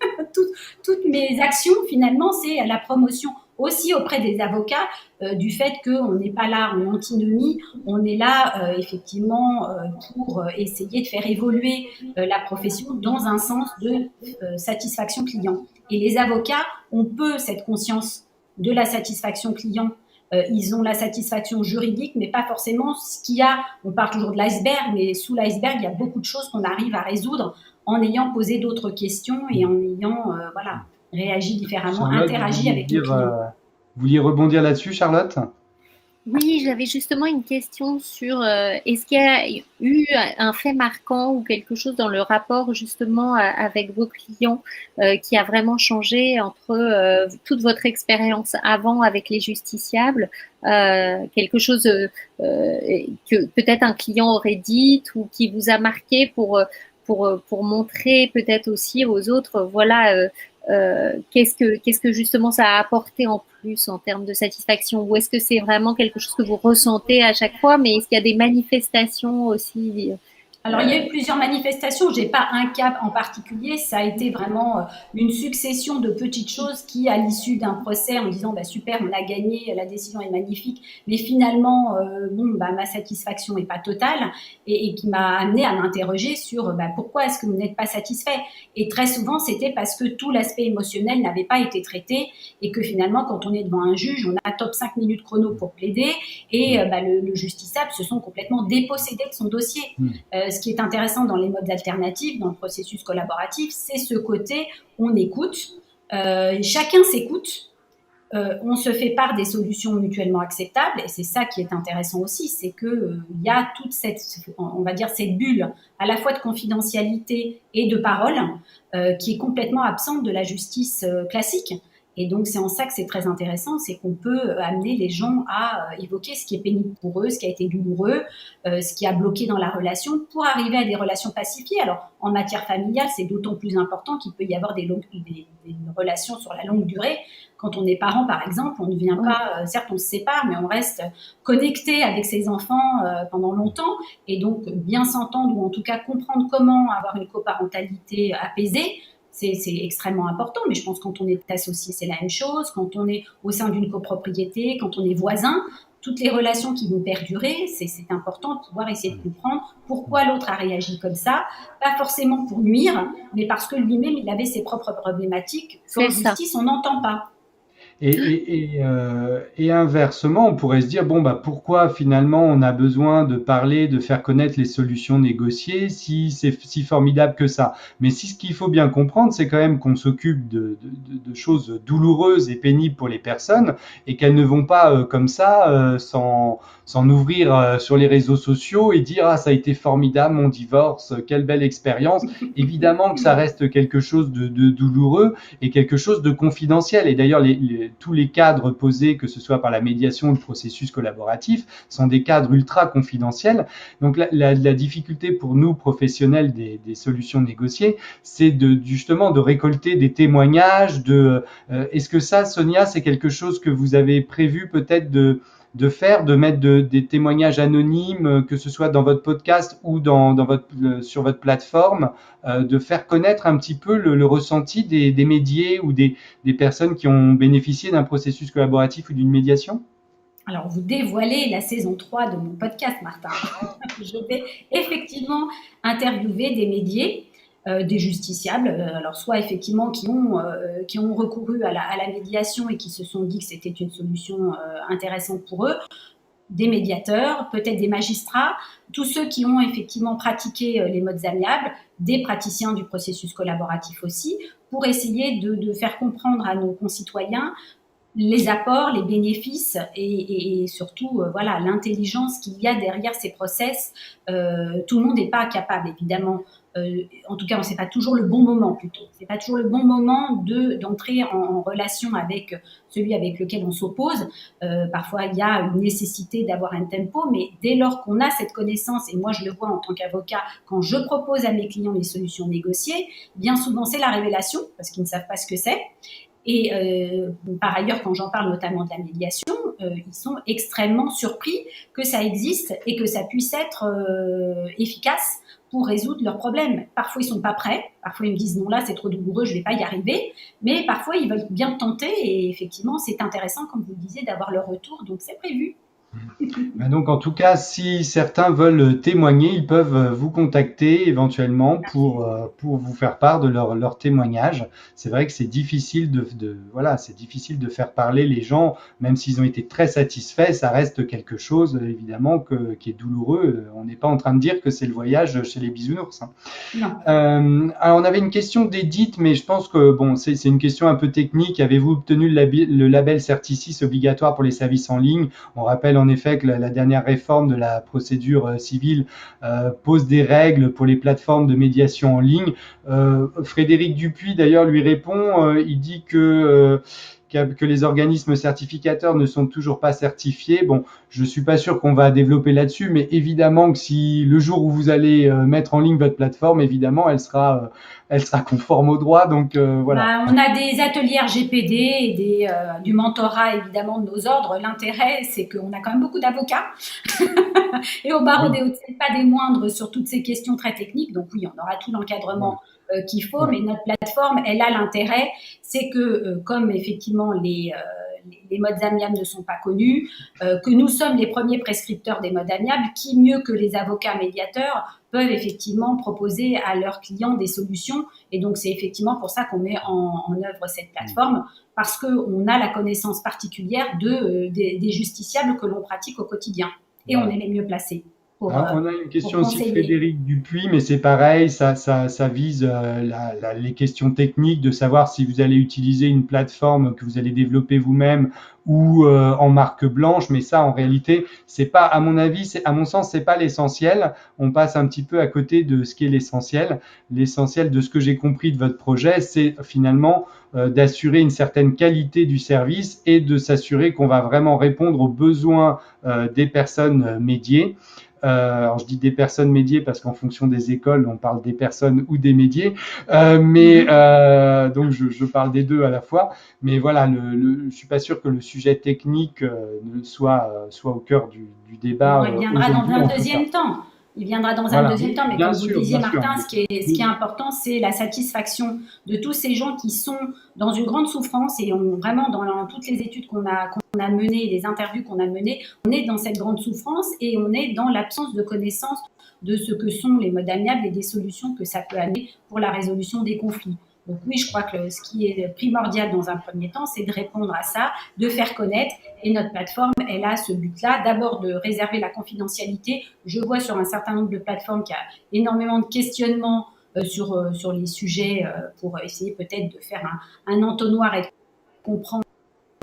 actions finalement. C'est à la promotion aussi auprès des avocats du fait qu'on n'est pas là en antinomie, on est là effectivement pour essayer de faire évoluer la profession dans un sens de satisfaction client. Et les avocats ont peu cette conscience de la satisfaction client. Ils ont la satisfaction juridique, mais pas forcément ce qu'il y a. On parle toujours de l'iceberg, mais sous l'iceberg, il y a beaucoup de choses qu'on arrive à résoudre en ayant posé d'autres questions et en ayant réagi différemment, Charlotte, interagi avec les clients. Vous vouliez rebondir là-dessus, Charlotte ? Oui, j'avais justement une question sur est-ce qu'il y a eu un fait marquant ou quelque chose dans le rapport justement avec vos clients qui a vraiment changé entre toute votre expérience avant avec les justiciables, quelque chose que peut-être un client aurait dit ou qui vous a marqué pour montrer peut-être aussi aux autres, voilà, qu'est-ce que justement ça a apporté en plus en termes de satisfaction, ou est-ce que c'est vraiment quelque chose que vous ressentez à chaque fois, mais est-ce qu'il y a des manifestations aussi? Alors, il y a eu plusieurs manifestations. J'ai pas un cas en particulier. Ça a été vraiment une succession de petites choses qui, à l'issue d'un procès, en disant bah, super, on a gagné, la décision est magnifique, mais finalement, ma satisfaction est pas totale, et qui m'a amené à m'interroger sur pourquoi est-ce que vous n'êtes pas satisfait. Et très souvent, c'était parce que tout l'aspect émotionnel n'avait pas été traité, et que finalement, quand on est devant un juge, on a top 5 minutes chrono pour plaider, et le justiciable se sont complètement dépossédés de son dossier. ce qui est intéressant dans les modes alternatifs, dans le processus collaboratif, c'est ce côté on écoute, chacun s'écoute. On se fait part des solutions mutuellement acceptables et c'est ça qui est intéressant aussi, c'est que il y a toute cette, on va dire cette bulle à la fois de confidentialité et de parole qui est complètement absente de la justice classique. Et donc c'est en ça que c'est très intéressant, c'est qu'on peut amener les gens à évoquer ce qui est pénible pour eux, ce qui a été douloureux, ce qui a bloqué dans la relation, pour arriver à des relations pacifiées. Alors en matière familiale, c'est d'autant plus important qu'il peut y avoir des relations sur la longue durée. Quand on est parent, par exemple, on ne vient pas, certes on se sépare, mais on reste connecté avec ses enfants pendant longtemps. Et donc bien s'entendre ou en tout cas comprendre comment avoir une coparentalité apaisée, c'est extrêmement important, mais je pense que quand on est associé, c'est la même chose. Quand on est au sein d'une copropriété, quand on est voisin, toutes les relations qui vont perdurer, c'est important de pouvoir essayer de comprendre pourquoi l'autre a réagi comme ça, pas forcément pour nuire, mais parce que lui-même, il avait ses propres problématiques qu'en justice, on n'entend pas. Et inversement, on pourrait se dire, bon, bah, pourquoi finalement on a besoin de parler, de faire connaître les solutions négociées si c'est si formidable que ça. Mais si ce qu'il faut bien comprendre, c'est quand même qu'on s'occupe de choses douloureuses et pénibles pour les personnes et qu'elles ne vont pas comme ça s'en ouvrir sur les réseaux sociaux et dire, ah, ça a été formidable, mon divorce, quelle belle expérience. Évidemment que ça reste quelque chose de douloureux et quelque chose de confidentiel. Et d'ailleurs, tous les cadres posés, que ce soit par la médiation ou le processus collaboratif, sont des cadres ultra confidentiels. Donc la difficulté pour nous, professionnels des solutions négociées, c'est justement de récolter des témoignages. Est-ce que ça, Sonia, c'est quelque chose que vous avez prévu peut-être de faire, de mettre des témoignages anonymes, que ce soit dans votre podcast ou sur votre plateforme, de faire connaître un petit peu le ressenti des médiés ou des personnes qui ont bénéficié d'un processus collaboratif ou d'une médiation? Alors, vous dévoilez la saison 3 de mon podcast, Martin. Je vais effectivement interviewer des médiés, des justiciables, alors soit effectivement qui ont recouru à la médiation et qui se sont dit que c'était une solution intéressante pour eux, des médiateurs, peut-être des magistrats, tous ceux qui ont effectivement pratiqué les modes amiables, des praticiens du processus collaboratif aussi, pour essayer de faire comprendre à nos concitoyens les apports, les bénéfices et surtout voilà l'intelligence qu'il y a derrière ces process. Tout le monde n'est pas capable, évidemment. En tout cas, c'est pas toujours le bon moment plutôt. C'est pas toujours le bon moment d'entrer en relation avec celui avec lequel on s'oppose. Parfois, il y a une nécessité d'avoir un tempo, mais dès lors qu'on a cette connaissance, et moi je le vois en tant qu'avocat, quand je propose à mes clients les solutions négociées, bien souvent c'est la révélation parce qu'ils ne savent pas ce que c'est. Et par ailleurs, quand j'en parle notamment de la médiation, ils sont extrêmement surpris que ça existe et que ça puisse être efficace pour résoudre leurs problèmes. Parfois, ils sont pas prêts. Parfois, ils me disent non, là, c'est trop douloureux, je vais pas y arriver. Mais parfois, ils veulent bien tenter et effectivement, c'est intéressant, comme vous le disiez, d'avoir leur retour. Donc, c'est prévu. Donc, en tout cas, si certains veulent témoigner, ils peuvent vous contacter éventuellement pour vous faire part de leur témoignage. C'est vrai que c'est difficile c'est difficile de faire parler les gens, même s'ils ont été très satisfaits, ça reste quelque chose, évidemment, qui est douloureux. On n'est pas en train de dire que c'est le voyage chez les bisounours, hein. Non. Alors, on avait une question d'Edith, mais je pense que bon, c'est une question un peu technique. Avez-vous obtenu le label Certis obligatoire pour les services en ligne? On rappelle en effet que la dernière réforme de la procédure civile pose des règles pour les plateformes de médiation en ligne. Frédéric Dupuis d'ailleurs lui répond, il dit que les organismes certificateurs ne sont toujours pas certifiés. Bon, je suis pas sûr qu'on va développer là-dessus, mais évidemment que si le jour où vous allez mettre en ligne votre plateforme, évidemment, elle sera conforme au droit. Donc voilà. On a des ateliers RGPD et du mentorat évidemment de nos ordres. L'intérêt, c'est qu'on a quand même beaucoup d'avocats et au barreau des Hauts-de-Seine, pas des moindres sur toutes ces questions très techniques. Donc oui, on aura tout l'encadrement qu'il faut, mais notre plateforme, elle a l'intérêt, c'est que comme effectivement les modes amiables ne sont pas connus, que nous sommes les premiers prescripteurs des modes amiables, qui mieux que les avocats médiateurs peuvent effectivement proposer à leurs clients des solutions. Et donc c'est effectivement pour ça qu'on met en œuvre cette plateforme, parce qu'on a la connaissance particulière des justiciables que l'on pratique au quotidien, et on est les mieux placés. pour, Alors, on a une pour question aussi de conseiller. Frédéric Dupuis, mais c'est pareil, ça vise les questions techniques de savoir si vous allez utiliser une plateforme que vous allez développer vous-même ou en marque blanche. Mais ça, en réalité, c'est pas, à mon avis, à mon sens, c'est pas l'essentiel. On passe un petit peu à côté de ce qui est l'essentiel. L'essentiel de ce que j'ai compris de votre projet, c'est finalement d'assurer une certaine qualité du service et de s'assurer qu'on va vraiment répondre aux besoins des personnes médiées. Alors je dis des personnes médiées parce qu'en fonction des écoles, on parle des personnes ou des médiés, donc je parle des deux à la fois. Mais voilà, je suis pas sûr que le sujet technique soit au cœur du débat Non, il viendra dans aujourd'hui un en tout cas. deuxième temps. Il viendra dans un Voilà, deuxième temps, mais bien comme vous le sûr, disiez, bien sûr. Martin, ce qui est important, c'est la satisfaction de tous ces gens qui sont dans une grande souffrance et vraiment dans toutes les études qu'on a menées, les interviews qu'on a menées, on est dans cette grande souffrance et on est dans l'absence de connaissance de ce que sont les modes amiables et des solutions que ça peut amener pour la résolution des conflits. Donc oui, je crois que ce qui est primordial dans un premier temps, c'est de répondre à ça, de faire connaître. Et notre plateforme, elle a ce but-là, d'abord de réserver la confidentialité. Je vois sur un certain nombre de plateformes qu'il y a énormément de questionnements sur les sujets pour essayer peut-être de faire un entonnoir et de comprendre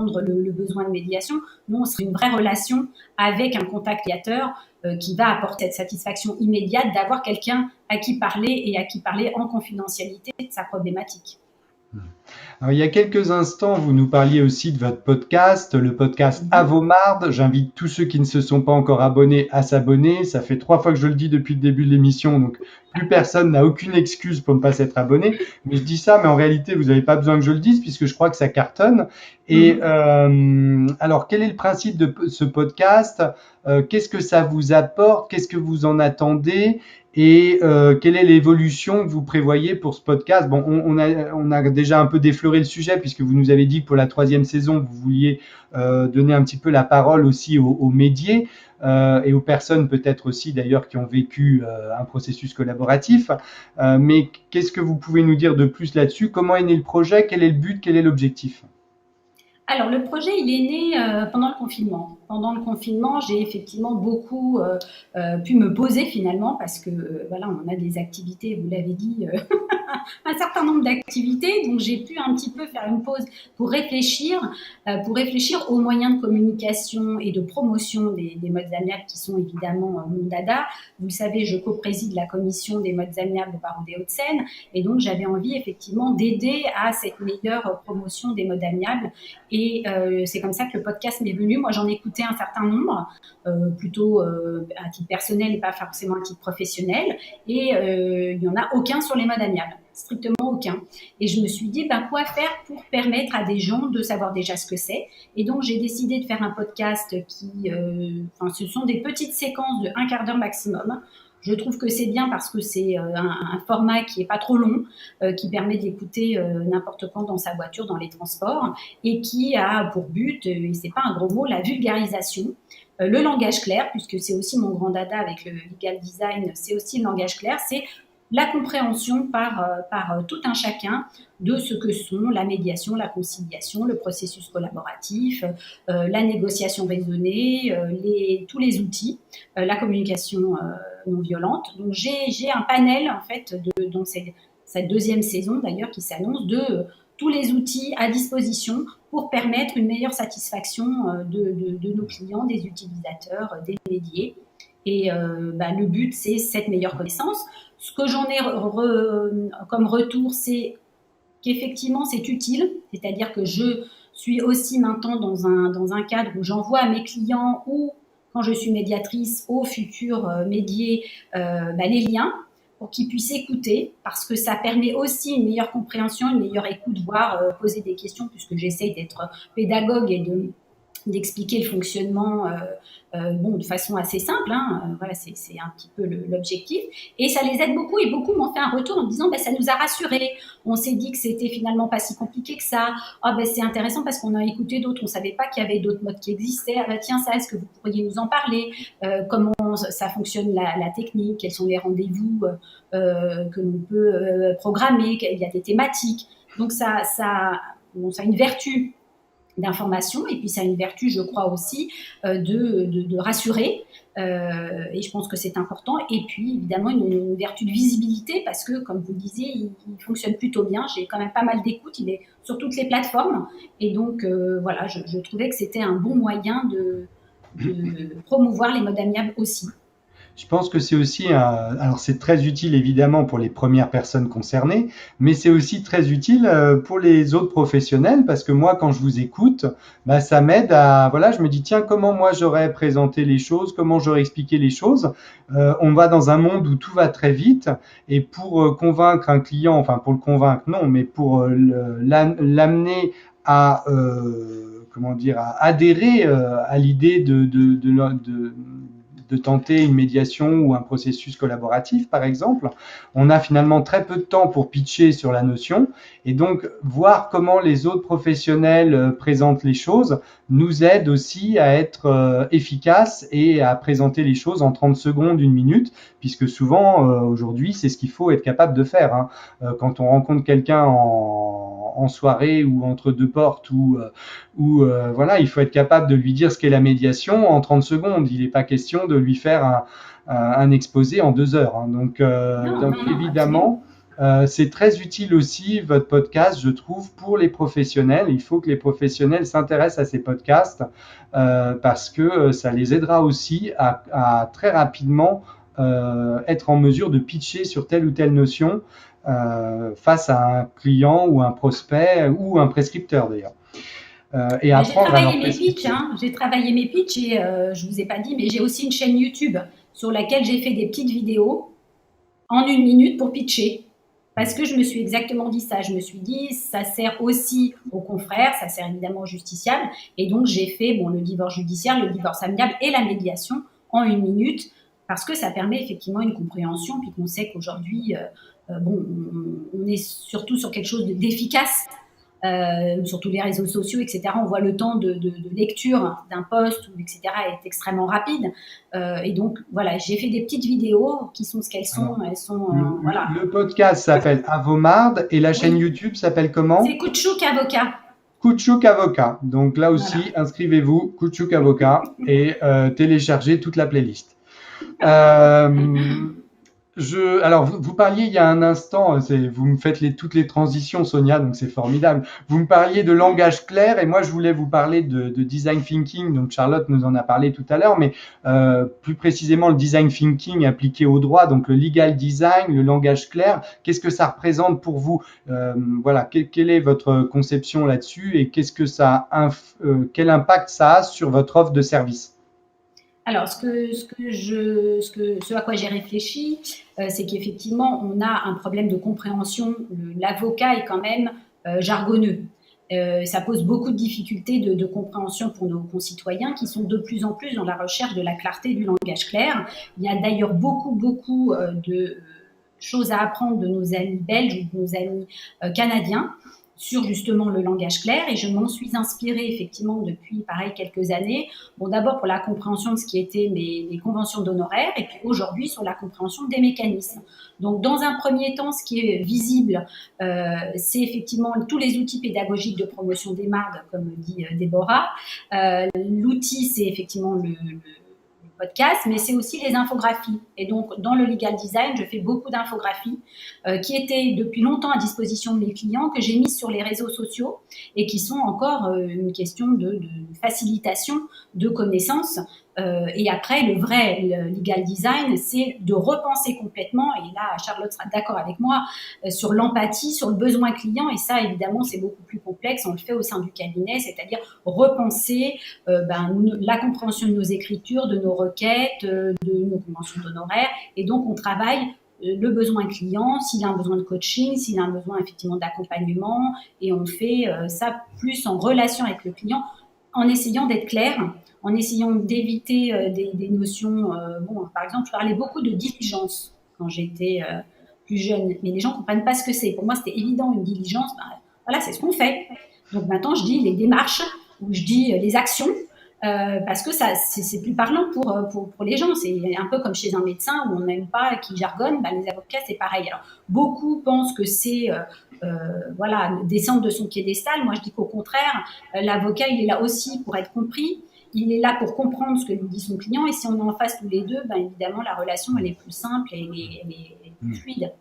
le besoin de médiation. Nous, on serait une vraie relation avec un contact médiateur qui va apporter cette satisfaction immédiate d'avoir quelqu'un à qui parler et à qui parler en confidentialité de sa problématique. Alors, il y a quelques instants, vous nous parliez aussi de votre podcast, le podcast Avomarde. J'invite tous ceux qui ne se sont pas encore abonnés à s'abonner. Ça fait 3 fois que je le dis depuis le début de l'émission, donc plus personne n'a aucune excuse pour ne pas s'être abonné. Mais je dis ça, mais en réalité, vous n'avez pas besoin que je le dise puisque je crois que ça cartonne. Et alors, quel est le principe de ce podcast? Qu'est-ce que ça vous apporte? Qu'est-ce que vous en attendez? Et quelle est l'évolution que vous prévoyez pour ce podcast? Bon, on a déjà un peu défleuré le sujet puisque vous nous avez dit que pour la 3e saison, vous vouliez donner un petit peu la parole aussi aux médiés et aux personnes peut-être aussi d'ailleurs qui ont vécu un processus collaboratif. Mais qu'est-ce que vous pouvez nous dire de plus là-dessus? Comment est né le projet? Quel est le but? Quel est l'objectif? Alors, le projet, il est né pendant le confinement. Pendant le confinement, j'ai effectivement beaucoup pu me poser finalement parce que voilà, on a des activités, vous l'avez dit, un certain nombre d'activités. Donc, j'ai pu un petit peu faire une pause pour réfléchir aux moyens de communication et de promotion des modes amiables qui sont évidemment mon dada. Vous le savez, je co-préside la commission des modes amiables au barreau des Hauts-de-Seine et donc j'avais envie effectivement d'aider à cette meilleure promotion des modes amiables. Et c'est comme ça que le podcast m'est venu. Moi, j'en ai écouté un certain nombre, plutôt à titre personnel et pas forcément à titre professionnel. Et il n'y en a aucun sur les modes amiables, strictement aucun. Et je me suis dit, quoi faire pour permettre à des gens de savoir déjà ce que c'est. Et donc, j'ai décidé de faire un podcast ce sont des petites séquences de 1/4 d'heure maximum. Je trouve que c'est bien parce que c'est un format qui est pas trop long, qui permet d'écouter n'importe quand dans sa voiture, dans les transports, et qui a pour but, et c'est pas un gros mot, la vulgarisation, le langage clair, puisque c'est aussi mon grand dada avec le legal design, c'est aussi le langage clair, c'est la compréhension par tout un chacun de ce que sont la médiation, la conciliation, le processus collaboratif, la négociation raisonnée, tous les outils, la communication non violente. Donc j'ai un panel en fait dans cette 2e saison d'ailleurs qui s'annonce de tous les outils à disposition pour permettre une meilleure satisfaction de nos clients, des utilisateurs, des médiés. Et le but, c'est cette meilleure connaissance. Ce que j'en ai comme retour, c'est qu'effectivement, c'est utile. C'est-à-dire que je suis aussi maintenant dans un cadre où j'envoie à mes clients ou quand je suis médiatrice aux futurs médiés les liens pour qu'ils puissent écouter parce que ça permet aussi une meilleure compréhension, une meilleure écoute, voire poser des questions puisque j'essaie d'être pédagogue et d'expliquer le fonctionnement de façon assez simple. Voilà, c'est un petit peu l'objectif. Et ça les aide beaucoup et beaucoup m'ont fait un retour en me disant ça nous a rassurés. On s'est dit que c'était finalement pas si compliqué que ça. C'est intéressant parce qu'on a écouté d'autres. On savait pas qu'il y avait d'autres modes qui existaient. Tiens, ça, est-ce que vous pourriez nous en parler? Comment ça fonctionne la technique? Quels sont les rendez-vous que l'on peut programmer? Il y a des thématiques. Donc ça a une vertu d'information et puis ça a une vertu, je crois aussi, de rassurer Et je pense que c'est important. Et puis, évidemment, une vertu de visibilité parce que, comme vous le disiez, il fonctionne plutôt bien. J'ai quand même pas mal d'écoute. Il est sur toutes les plateformes. Et donc, voilà, je trouvais que c'était un bon moyen de promouvoir les modes amiables aussi. Je pense que c'est aussi alors c'est très utile évidemment pour les premières personnes concernées, mais c'est aussi très utile pour les autres professionnels parce que moi quand je vous écoute, bah, ça m'aide à voilà, je me dis tiens comment moi j'aurais présenté les choses, comment j'aurais expliqué les choses. On va dans un monde où tout va très vite et pour convaincre un client, enfin pour le convaincre non, mais pour l'amener à comment dire à adhérer à l'idée de tenter une médiation ou un processus collaboratif, par exemple. On a finalement très peu de temps pour pitcher sur la notion et donc voir comment les autres professionnels présentent les choses nous aide aussi à être efficace et à présenter les choses en 30 secondes, une minute, puisque souvent, aujourd'hui, c'est ce qu'il faut être capable de faire. Hein. Quand on rencontre quelqu'un en soirée ou entre deux portes ou voilà, il faut être capable de lui dire ce qu'est la médiation en 30 secondes. Il n'est pas question de lui faire un exposé en 2 heures. Hein. Donc évidemment, c'est très utile aussi votre podcast, je trouve, pour les professionnels. Il faut que les professionnels s'intéressent à ces podcasts parce que ça les aidera aussi à très rapidement être en mesure de pitcher sur telle ou telle notion face à un client ou un prospect ou un prescripteur d'ailleurs. Et apprendre à leur pitchs, hein. J'ai travaillé mes pitchs et je vous ai pas dit, mais j'ai aussi une chaîne YouTube sur laquelle j'ai fait des petites vidéos en 1 minute pour pitcher. Parce que je me suis exactement dit ça. Je me suis dit, ça sert aussi aux confrères, ça sert évidemment aux justiciables. Et donc, j'ai fait le divorce judiciaire, le divorce amiable et la médiation en 1 minute parce que ça permet effectivement une compréhension puis qu'on sait qu'aujourd'hui, on est surtout sur quelque chose d'efficace. Sur tous les réseaux sociaux, etc. On voit le temps de lecture d'un post, etc. est extrêmement rapide. Et donc, voilà, j'ai fait des petites vidéos qui sont ce qu'elles sont. Alors, elles sont voilà. Le podcast s'appelle Avomarde et la chaîne YouTube s'appelle comment? C'est Koutchouk Avocat. Koutchouk Avocat. Donc là aussi, voilà. Inscrivez-vous, Koutchouk Avocat, et téléchargez toute la playlist. Alors, vous parliez il y a un instant, vous me faites toutes les transitions, Sonia, donc c'est formidable. Vous me parliez de langage clair et moi, je voulais vous parler de design thinking. Donc, Charlotte nous en a parlé tout à l'heure, mais plus précisément, le design thinking appliqué au droit, donc le legal design, le langage clair. Qu'est-ce que ça représente pour vous? Voilà, quelle est votre conception là-dessus et quel impact ça a sur votre offre de service? Alors, ce à quoi j'ai réfléchi, c'est qu'effectivement, on a un problème de compréhension. L'avocat est quand même jargonneux. Ça pose beaucoup de difficultés de compréhension pour nos concitoyens qui sont de plus en plus dans la recherche de la clarté du langage clair. Il y a d'ailleurs beaucoup de choses à apprendre de nos amis belges ou de nos amis canadiens sur justement le langage clair et je m'en suis inspirée effectivement depuis pareil quelques années. Bon, d'abord pour la compréhension de ce qui étaient mes conventions d'honoraires et puis aujourd'hui sur la compréhension des mécanismes. Donc dans un premier temps, ce qui est visible, c'est effectivement tous les outils pédagogiques de promotion des mardes, comme dit Déborah. L'outil, c'est effectivement le podcast, mais c'est aussi les infographies. Et donc, dans le legal design, je fais beaucoup d'infographies qui étaient depuis longtemps à disposition de mes clients, que j'ai mises sur les réseaux sociaux et qui sont encore une question de facilitation de connaissances. Et après, le legal design, c'est de repenser complètement, et là, Charlotte sera d'accord avec moi, sur l'empathie, sur le besoin client, et ça, évidemment, c'est beaucoup plus complexe, on le fait au sein du cabinet, c'est-à-dire repenser la compréhension de nos écritures, de nos requêtes, de nos conventions d'honoraires, et donc on travaille le besoin client, s'il a un besoin de coaching, s'il a un besoin effectivement d'accompagnement, et on fait ça plus en relation avec le client, en essayant d'être clair, en essayant d'éviter des notions. Par exemple, je parlais beaucoup de diligence quand j'étais plus jeune, mais les gens ne comprennent pas ce que c'est. Pour moi, c'était évident, une diligence, voilà, c'est ce qu'on fait. Donc maintenant, je dis les démarches ou je dis les actions parce que ça, c'est plus parlant pour les gens. C'est un peu comme chez un médecin où on n'aime pas qui jargonne. Les avocats, c'est pareil. Alors, beaucoup pensent que c'est descendre de son piédestal. Moi, je dis qu'au contraire, l'avocat, il est là aussi pour être compris. il est là pour comprendre ce que lui dit son client, et si on est en face tous les deux, ben, évidemment, la relation, elle est plus simple et elle est plus fluide.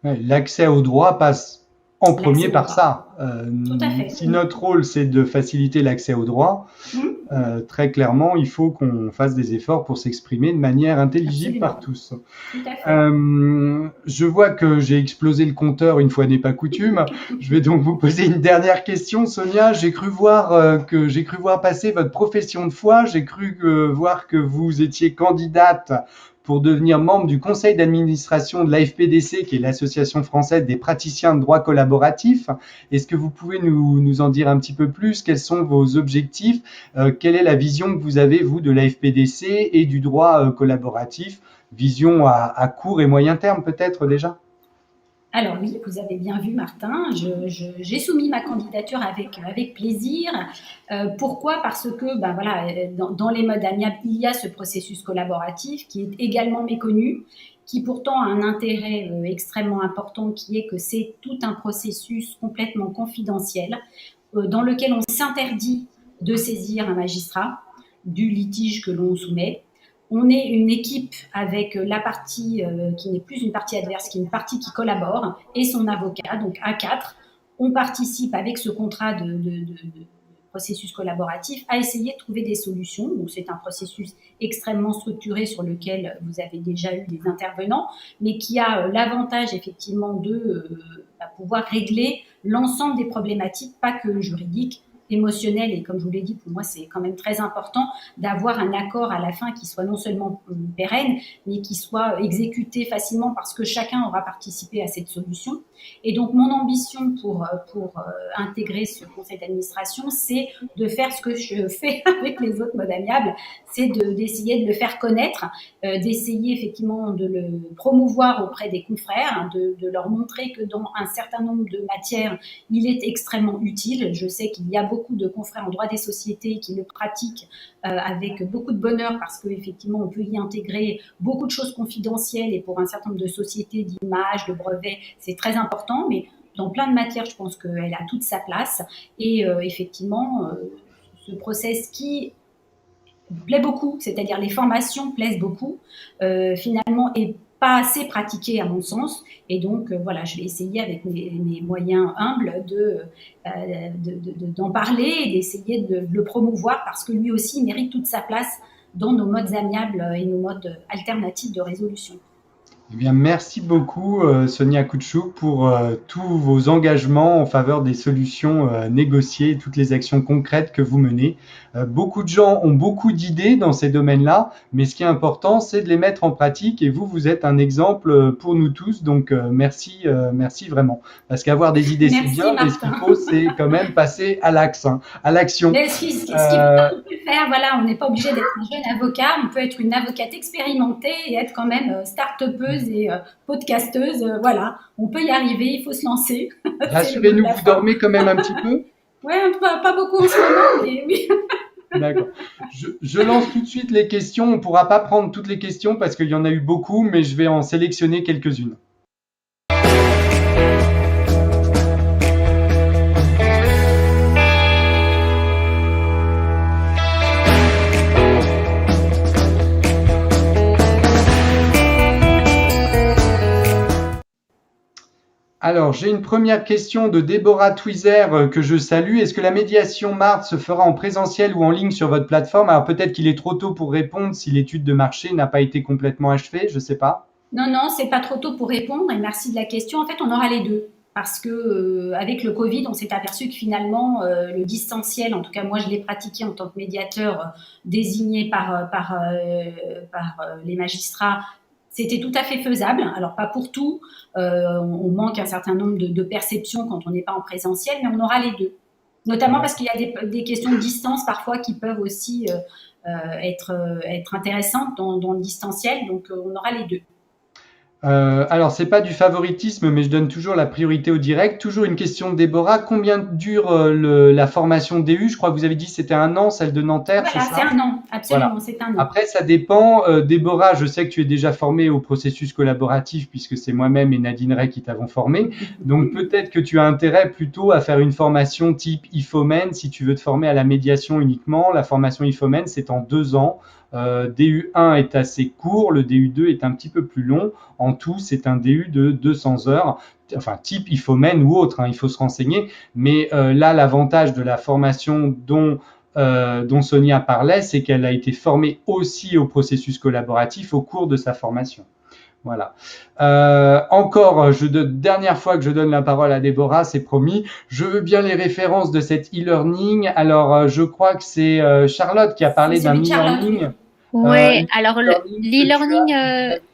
Ouais, l'accès au droit passe en premier par ça. Tout à fait. Si notre rôle, c'est de faciliter l'accès au droit, très clairement, il faut qu'on fasse des efforts pour s'exprimer de manière intelligible par tous. Tout à fait. Je vois que j'ai explosé le compteur, une fois n'est pas coutume. Je vais donc vous poser une dernière question, Sonia. J'ai cru voir passer votre profession de foi. J'ai cru voir que vous étiez candidate pour devenir membre du conseil d'administration de l'AFPDC, qui est l'Association française des praticiens de droit collaboratif. Est-ce que vous pouvez nous en dire un petit peu plus? Quels sont vos objectifs? Quelle est la vision que vous avez, vous, de l'AFPDC et du droit collaboratif? Vision à court et moyen terme, peut-être déjà? Alors oui, vous avez bien vu, Martin, j'ai soumis ma candidature avec plaisir. Pourquoi? Parce que voilà, dans les modes amiables, il y a ce processus collaboratif qui est également méconnu, qui pourtant a un intérêt extrêmement important, qui est que c'est tout un processus complètement confidentiel dans lequel on s'interdit de saisir un magistrat du litige que l'on soumet. On est une équipe avec la partie qui n'est plus une partie adverse, qui est une partie qui collabore, et son avocat, donc à 4. On participe avec ce contrat de processus collaboratif à essayer de trouver des solutions. Donc c'est un processus extrêmement structuré sur lequel vous avez déjà eu des intervenants, mais qui a l'avantage effectivement de pouvoir régler l'ensemble des problématiques, pas que juridiques, émotionnel, et comme je vous l'ai dit, pour moi c'est quand même très important d'avoir un accord à la fin qui soit non seulement pérenne, mais qui soit exécuté facilement parce que chacun aura participé à cette solution. Et donc mon ambition pour intégrer ce conseil d'administration, c'est de faire ce que je fais avec les autres modes amiables, c'est d'essayer de le faire connaître, d'essayer effectivement de le promouvoir auprès des confrères, de leur montrer que dans un certain nombre de matières, il est extrêmement utile. Je sais qu'il y a beaucoup de confrères en droit des sociétés qui le pratiquent avec beaucoup de bonheur parce qu'effectivement, on peut y intégrer beaucoup de choses confidentielles, et pour un certain nombre de sociétés d'images, de brevets, c'est très important, mais dans plein de matières, je pense qu'elle a toute sa place. Et effectivement, ce process qui plaît beaucoup, c'est-à-dire les formations plaisent beaucoup, finalement est pas assez pratiqué à mon sens, et donc voilà, je vais essayer avec mes moyens humbles d'en parler et d'essayer de le promouvoir, parce que lui aussi mérite toute sa place dans nos modes amiables et nos modes alternatifs de résolution. Eh bien, merci beaucoup, Sonia Koutchouk, pour tous vos engagements en faveur des solutions négociées, toutes les actions concrètes que vous menez. Beaucoup de gens ont beaucoup d'idées dans ces domaines-là, mais ce qui est important, c'est de les mettre en pratique, et vous êtes un exemple pour nous tous. Donc, merci vraiment. Parce qu'avoir des idées, c'est bien, mais ce qu'il faut, c'est quand même passer à l'action. Mais ce qu'il faut faire, voilà, on n'est pas obligé d'être un jeune avocat, on peut être une avocate expérimentée et être quand même start-upeuse et podcasteuse. Voilà, on peut y arriver, il faut se lancer. Rassurez-nous, vous dormez quand même un petit peu? Oui, pas beaucoup en ce moment, mais oui. D'accord. Je lance tout de suite les questions. On ne pourra pas prendre toutes les questions parce qu'il y en a eu beaucoup, mais je vais en sélectionner quelques-unes. Alors, j'ai une première question de Déborah Twizer que je salue. Est-ce que la médiation MART se fera en présentiel ou en ligne sur votre plateforme? Alors, peut-être qu'il est trop tôt pour répondre si l'étude de marché n'a pas été complètement achevée, je ne sais pas. Non, c'est pas trop tôt pour répondre, et merci de la question. En fait, on aura les deux. Parce que avec le Covid, on s'est aperçu que finalement, le distanciel, en tout cas moi je l'ai pratiqué en tant que médiateur désigné par les magistrats, c'était tout à fait faisable. Alors pas pour tout, on manque un certain nombre de perceptions quand on n'est pas en présentiel, mais on aura les deux. Notamment parce qu'il y a des questions de distance parfois qui peuvent aussi être intéressantes dans le distanciel, donc on aura les deux. Alors, c'est pas du favoritisme, mais je donne toujours la priorité au direct. Toujours une question de Déborah. Combien dure la formation DU? Je crois que vous avez dit que c'était 1 an, celle de Nanterre, c'est Voilà, c'est ça? un an, absolument, Voilà. c'est un an. Après, ça dépend. Déborah, je sais que tu es déjà formée au processus collaboratif puisque c'est moi-même et Nadine Ray qui t'avons formé. Donc, peut-être que tu as intérêt plutôt à faire une formation type IFOMEN si tu veux te former à la médiation uniquement. La formation IFOMEN, c'est en 2 ans. DU1 est assez court, le DU2 est un petit peu plus long. En tout, c'est un DU de 200 heures, enfin type IFOMEN ou autre, hein, il faut se renseigner. Mais là, l'avantage de la formation dont Sonia parlait, c'est qu'elle a été formée aussi au processus collaboratif au cours de sa formation. Voilà. Encore, dernière fois que je donne la parole à Déborah, c'est promis. Je veux bien les références de cet e-learning. Alors, je crois que c'est Charlotte qui a parlé d'un e-learning. Ouais, alors l'e-learning,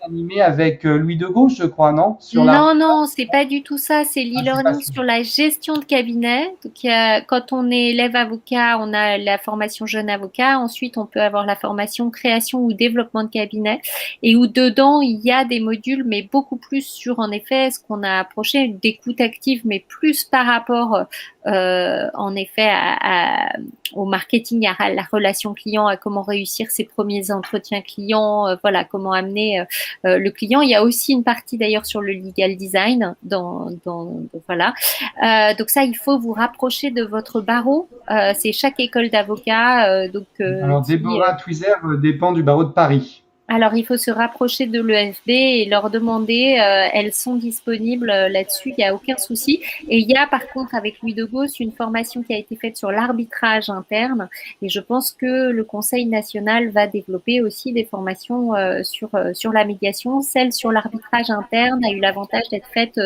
animé avec Louis de Gauche, je crois, non? non, c'est pas du tout ça. C'est l'e-learning sur la gestion de cabinet. Donc, quand on est élève avocat, on a la formation jeune avocat. Ensuite, on peut avoir la formation création ou développement de cabinet, et où dedans il y a des modules, mais beaucoup plus sur, en effet, ce qu'on a approché d'écoute active, mais plus par rapport, en effet, au marketing, à la relation client, à comment réussir ses premiers entretiens clients, voilà, comment amener le client. Il y a aussi une partie d'ailleurs sur le legal design, voilà. Donc ça, il faut vous rapprocher de votre barreau. C'est chaque école d'avocats. Alors Déborah Twizer dépend du barreau de Paris. Alors, il faut se rapprocher de l'EFB et leur demander. Elles sont disponibles là-dessus, il n'y a aucun souci. Et il y a par contre, avec Louis de Gauss, une formation qui a été faite sur l'arbitrage interne. Et je pense que le Conseil national va développer aussi des formations sur la médiation. Celle sur l'arbitrage interne a eu l'avantage d'être faite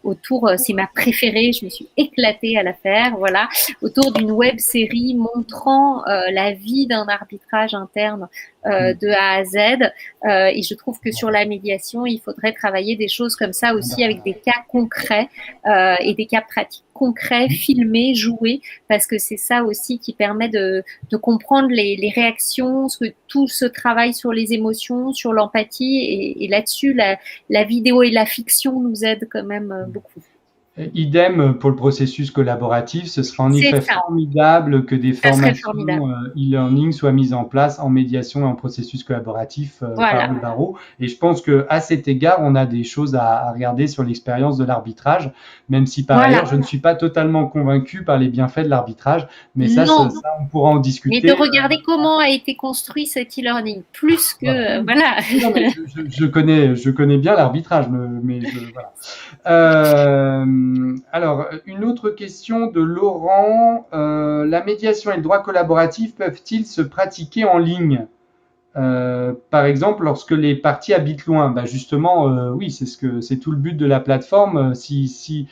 autour, c'est ma préférée, je me suis éclatée à la faire, voilà, autour d'une web série montrant la vie d'un arbitrage interne de A à Z. Et je trouve que sur la médiation, il faudrait travailler des choses comme ça aussi, avec des cas concrets et des cas pratiques concrets, filmés, joués, parce que c'est ça aussi qui permet de comprendre les réactions, tout ce travail sur les émotions, sur l'empathie, et là-dessus, la vidéo et la fiction nous aident quand même beaucoup. Idem pour le processus collaboratif, ce serait en effet formidable que des formations e-learning soient mises en place en médiation et en processus collaboratif par le barreau. Et je pense que à cet égard, on a des choses à regarder sur l'expérience de l'arbitrage, même si par ailleurs, je ne suis pas totalement convaincu par les bienfaits de l'arbitrage, mais ça, on pourra en discuter. Mais de regarder comment a été construit cet e-learning, plus que voilà. Non, mais je connais bien l'arbitrage, mais voilà. Alors, une autre question de Laurent. La médiation et le droit collaboratif peuvent-ils se pratiquer en ligne? Par exemple, lorsque les parties habitent loin, justement, oui, c'est tout le but de la plateforme. Si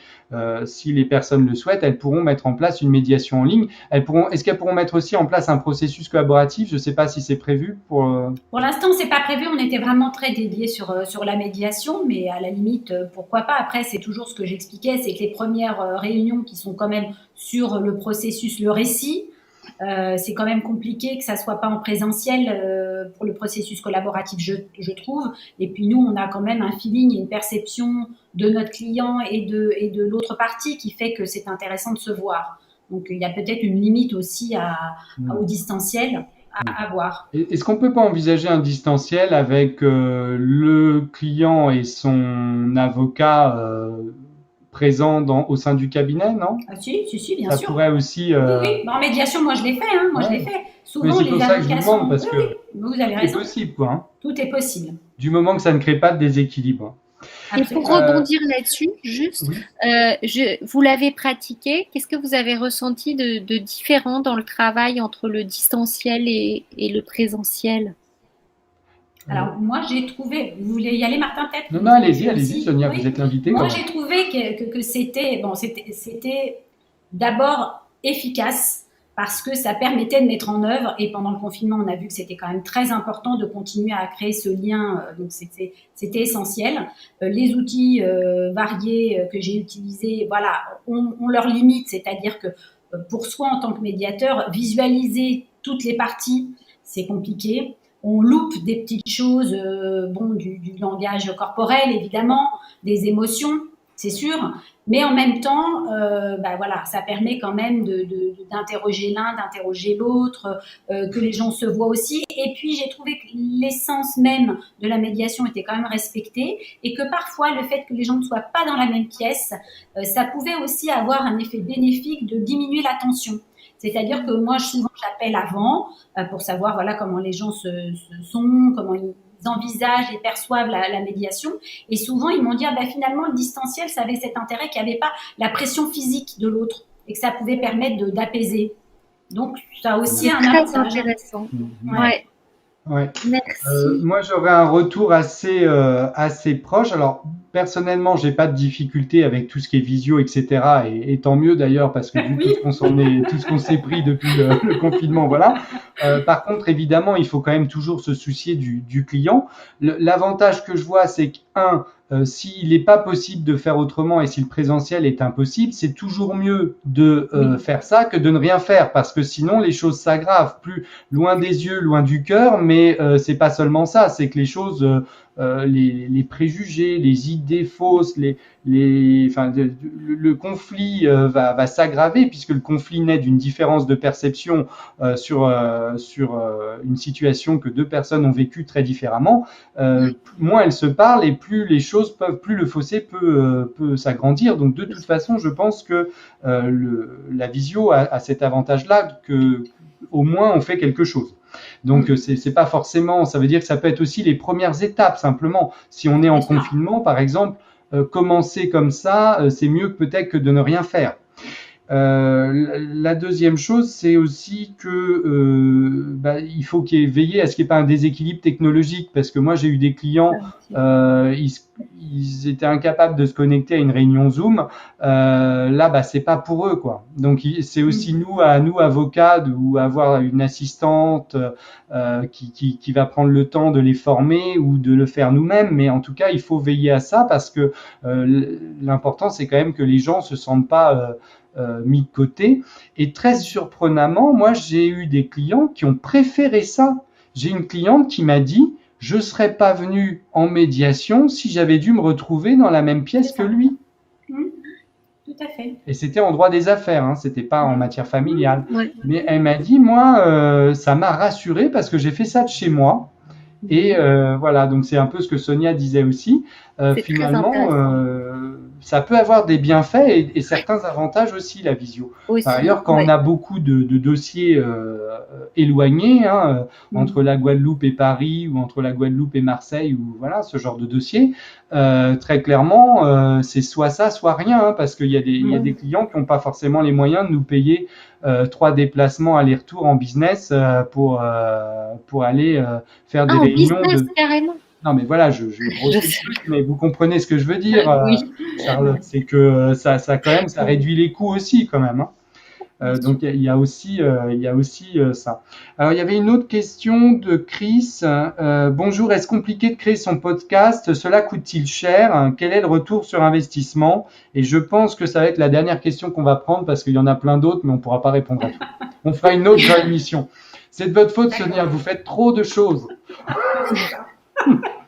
les personnes le souhaitent, elles pourront mettre en place une médiation en ligne. Est-ce qu'elles pourront mettre aussi en place un processus collaboratif? Je ne sais pas si c'est prévu pour. Pour l'instant, c'est pas prévu. On était vraiment très dédiés sur la médiation, mais à la limite, pourquoi pas. Après, c'est toujours ce que j'expliquais, c'est que les premières réunions qui sont quand même sur le processus, le récit. C'est quand même compliqué que ça soit pas en présentiel pour le processus collaboratif, je trouve. Et puis nous, on a quand même un feeling et une perception de notre client et de l'autre partie qui fait que c'est intéressant de se voir. Donc il y a peut-être une limite aussi au distanciel à voir. Est-ce qu'on peut pas envisager un distanciel avec le client et son avocat présent au sein du cabinet, non? Ah, si, bien sûr. Ça pourrait aussi. Oui. En médiation, moi je l'ai fait. Je l'ai fait. Souvent, mais c'est pour ça que je vous demande, parce que vous avez raison. C'est possible, quoi. Hein. Tout est possible. Du moment que ça ne crée pas de déséquilibre. Et pour rebondir là-dessus, juste, vous l'avez pratiqué. Qu'est-ce que vous avez ressenti de différent dans le travail entre le distanciel et le présentiel? Alors, moi, j'ai trouvé... Vous voulez y aller, Martin, peut-être? Non, allez-y, Sonia, oui. Vous êtes l'invitée. Moi, j'ai trouvé que c'était d'abord efficace parce que ça permettait de mettre en œuvre, et pendant le confinement, on a vu que c'était quand même très important de continuer à créer ce lien, donc c'était essentiel. Les outils variés que j'ai utilisés, voilà, ont leurs limites, c'est-à-dire que pour soi, en tant que médiateur, visualiser toutes les parties, c'est compliqué. on loupe des petites choses, du langage corporel évidemment, des émotions, c'est sûr, mais en même temps, voilà, ça permet quand même d'interroger l'un, d'interroger l'autre, que les gens se voient aussi. Et puis j'ai trouvé que l'essence même de la médiation était quand même respectée et que parfois le fait que les gens ne soient pas dans la même pièce, ça pouvait aussi avoir un effet bénéfique de diminuer la tension. C'est-à-dire que moi, souvent, j'appelle avant pour savoir voilà comment les gens sont, comment ils envisagent et perçoivent la médiation. Et souvent, ils m'ont dit finalement, le distanciel, ça avait cet intérêt qu'il n'y avait pas la pression physique de l'autre et que ça pouvait permettre d'apaiser. Donc, ça a aussi un très avantage. Intéressant. Ouais. Merci. Moi, j'aurais un retour assez proche. Alors, personnellement, j'ai pas de difficulté avec tout ce qui est visio, etc. Et tant mieux d'ailleurs, parce que vu tout ce qu'on s'est pris depuis le confinement, voilà. Par contre, évidemment, il faut quand même toujours se soucier du client. L'avantage que je vois, c'est s'il n'est pas possible de faire autrement et si le présentiel est impossible, c'est toujours mieux de faire ça que de ne rien faire, parce que sinon les choses s'aggravent. Plus loin des yeux, loin du cœur, mais c'est pas seulement ça, c'est que les choses, les préjugés, les idées fausses, le conflit va s'aggraver, puisque le conflit naît d'une différence de perception sur une situation que deux personnes ont vécue très différemment. Moins elles se parlent et plus le fossé peut s'agrandir. Donc de toute façon, je pense que la visio a cet avantage-là, que au moins on fait quelque chose. Donc c'est pas forcément, ça veut dire que ça peut être aussi les premières étapes simplement. Si on est en confinement, par exemple, commencer comme ça, c'est mieux peut-être que de ne rien faire. La deuxième chose, c'est aussi que il faut qu'il y ait veillé à ce qu'il n'y ait pas un déséquilibre technologique, parce que moi j'ai eu des clients, ils étaient incapables de se connecter à une réunion Zoom. Là, c'est pas pour eux, quoi. Donc c'est aussi nous avocats, ou avoir une assistante qui va prendre le temps de les former ou de le faire nous-mêmes. Mais en tout cas, il faut veiller à ça, parce que l'important c'est quand même que les gens se sentent pas mis de côté. Et très surprenamment, moi j'ai eu des clients qui ont préféré ça. J'ai une cliente qui m'a dit: je serais pas venue en médiation si j'avais dû me retrouver dans la même pièce que lui. Tout à fait. Et c'était en droit des affaires, hein, c'était pas en matière familiale. Mais elle m'a dit: moi, ça m'a rassurée parce que j'ai fait ça de chez moi. Et voilà, donc c'est un peu ce que Sonia disait aussi. Finalement, ça peut avoir des bienfaits et certains avantages aussi, la visio. Par ailleurs, quand on a beaucoup de dossiers éloignés, entre la Guadeloupe et Paris, ou entre la Guadeloupe et Marseille, ou voilà, ce genre de dossier, très clairement, c'est soit ça, soit rien, parce qu'il y a des clients qui n'ont pas forcément les moyens de nous payer 3 déplacements aller-retour en business pour aller faire des réunions. Carrément. Non, mais voilà, je grossis le truc, mais vous comprenez ce que je veux dire, Charlotte. C'est que ça quand même, ça réduit les coûts aussi, quand même. Donc il y a aussi ça. Alors il y avait une autre question de Chris. Bonjour, est-ce compliqué de créer son podcast? Cela coûte-t-il cher? Quel est le retour sur investissement? Et je pense que ça va être la dernière question qu'on va prendre, parce qu'il y en a plein d'autres, mais on ne pourra pas répondre à tout. On fera une autre émission. C'est de votre faute, Sonia, vous faites trop de choses.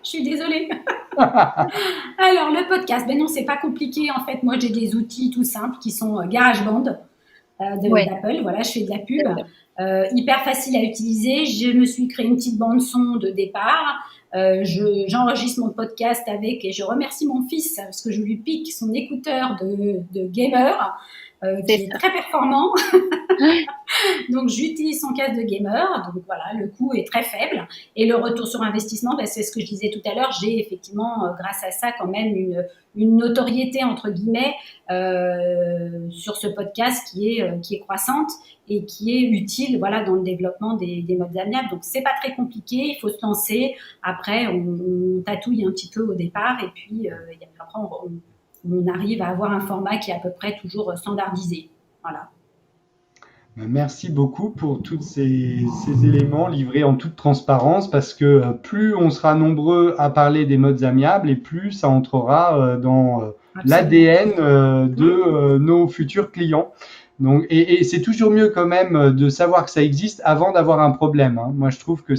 Je suis désolée. Alors, le podcast, non, c'est pas compliqué. En fait, moi, j'ai des outils tout simples qui sont GarageBand d'Apple. Voilà, je fais de la pub. Hyper facile à utiliser. Je me suis créé une petite bande-son de départ. J'enregistre mon podcast avec, et je remercie mon fils parce que je lui pique son écouteur de gamer. Qui est très performant. Donc, j'utilise son casque de gamer. Donc, voilà, le coût est très faible. Et le retour sur investissement, c'est ce que je disais tout à l'heure. J'ai effectivement, grâce à ça, quand même une notoriété, entre guillemets, sur ce podcast qui est croissante et qui est utile, voilà, dans le développement des modes amiables. Donc, c'est pas très compliqué. Il faut se lancer. Après, on tatouille un petit peu au départ. Et puis, après, on arrive à avoir un format qui est à peu près toujours standardisé. Voilà. Merci beaucoup pour tous ces éléments livrés en toute transparence, parce que plus on sera nombreux à parler des modes amiables, et plus ça entrera dans l'ADN de nos futurs clients. Donc, et c'est toujours mieux quand même de savoir que ça existe avant d'avoir un problème. Moi, je trouve que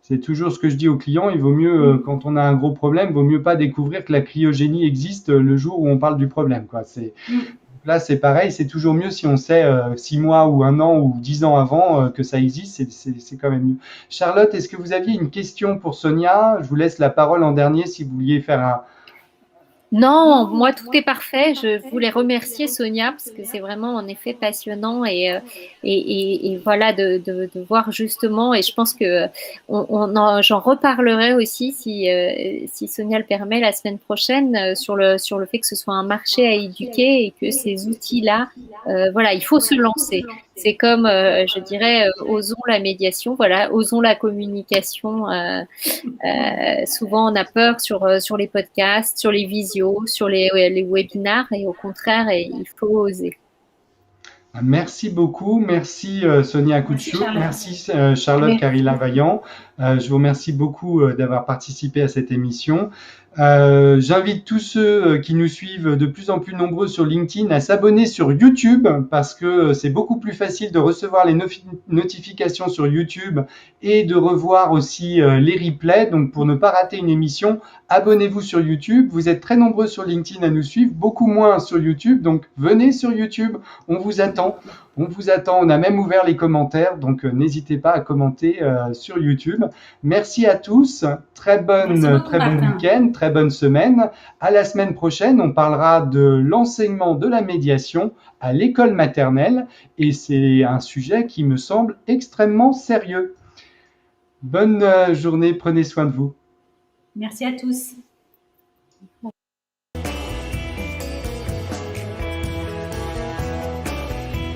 C'est toujours ce que je dis aux clients, il vaut mieux, quand on a un gros problème, il vaut mieux pas découvrir que la cryogénie existe le jour où on parle du problème, quoi. Là, c'est pareil, c'est toujours mieux si on sait 6 mois ou 1 an ou 10 ans avant que ça existe, c'est quand même mieux. Charlotte, est-ce que vous aviez une question pour Sonia? Je vous laisse la parole en dernier si vous vouliez faire un... Non, moi tout est parfait. Je voulais remercier Sonia parce que c'est vraiment en effet passionnant et voilà de voir justement et je pense que j'en reparlerai aussi si Sonia le permet la semaine prochaine sur le fait que ce soit un marché à éduquer et que ces outils-là, voilà, il faut se lancer. C'est comme, je dirais, osons la médiation, voilà, osons la communication. Souvent, on a peur sur les podcasts, sur les visios, sur les webinars, et au contraire, il faut oser. Merci beaucoup, merci Sonia Couchou, merci Charlotte Carilla-Vaillant. Je vous remercie beaucoup d'avoir participé à cette émission. J'invite tous ceux qui nous suivent de plus en plus nombreux sur LinkedIn à s'abonner sur YouTube parce que c'est beaucoup plus facile de recevoir les notifications sur YouTube et de revoir aussi les replays. Donc pour ne pas rater une émission, abonnez-vous sur YouTube. Vous êtes très nombreux sur LinkedIn à nous suivre, beaucoup moins sur YouTube. Donc venez sur YouTube, on vous attend. On vous attend, on a même ouvert les commentaires, donc n'hésitez pas à commenter sur YouTube. Merci à tous, très bon week-end, très bonne semaine. À la semaine prochaine, on parlera de l'enseignement de la médiation à l'école maternelle et c'est un sujet qui me semble extrêmement sérieux. Bonne journée, prenez soin de vous. Merci à tous.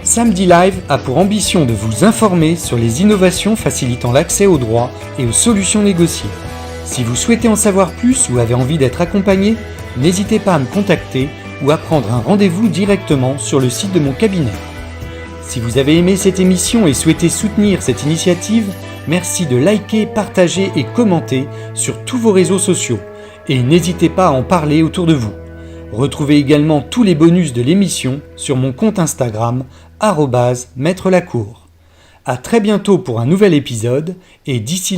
Samedi Live a pour ambition de vous informer sur les innovations facilitant l'accès aux droits et aux solutions négociées. Si vous souhaitez en savoir plus ou avez envie d'être accompagné, n'hésitez pas à me contacter ou à prendre un rendez-vous directement sur le site de mon cabinet. Si vous avez aimé cette émission et souhaitez soutenir cette initiative, merci de liker, partager et commenter sur tous vos réseaux sociaux. Et n'hésitez pas à en parler autour de vous. Retrouvez également tous les bonus de l'émission sur mon compte Instagram @maître Lacour. À très bientôt pour un nouvel épisode et d'ici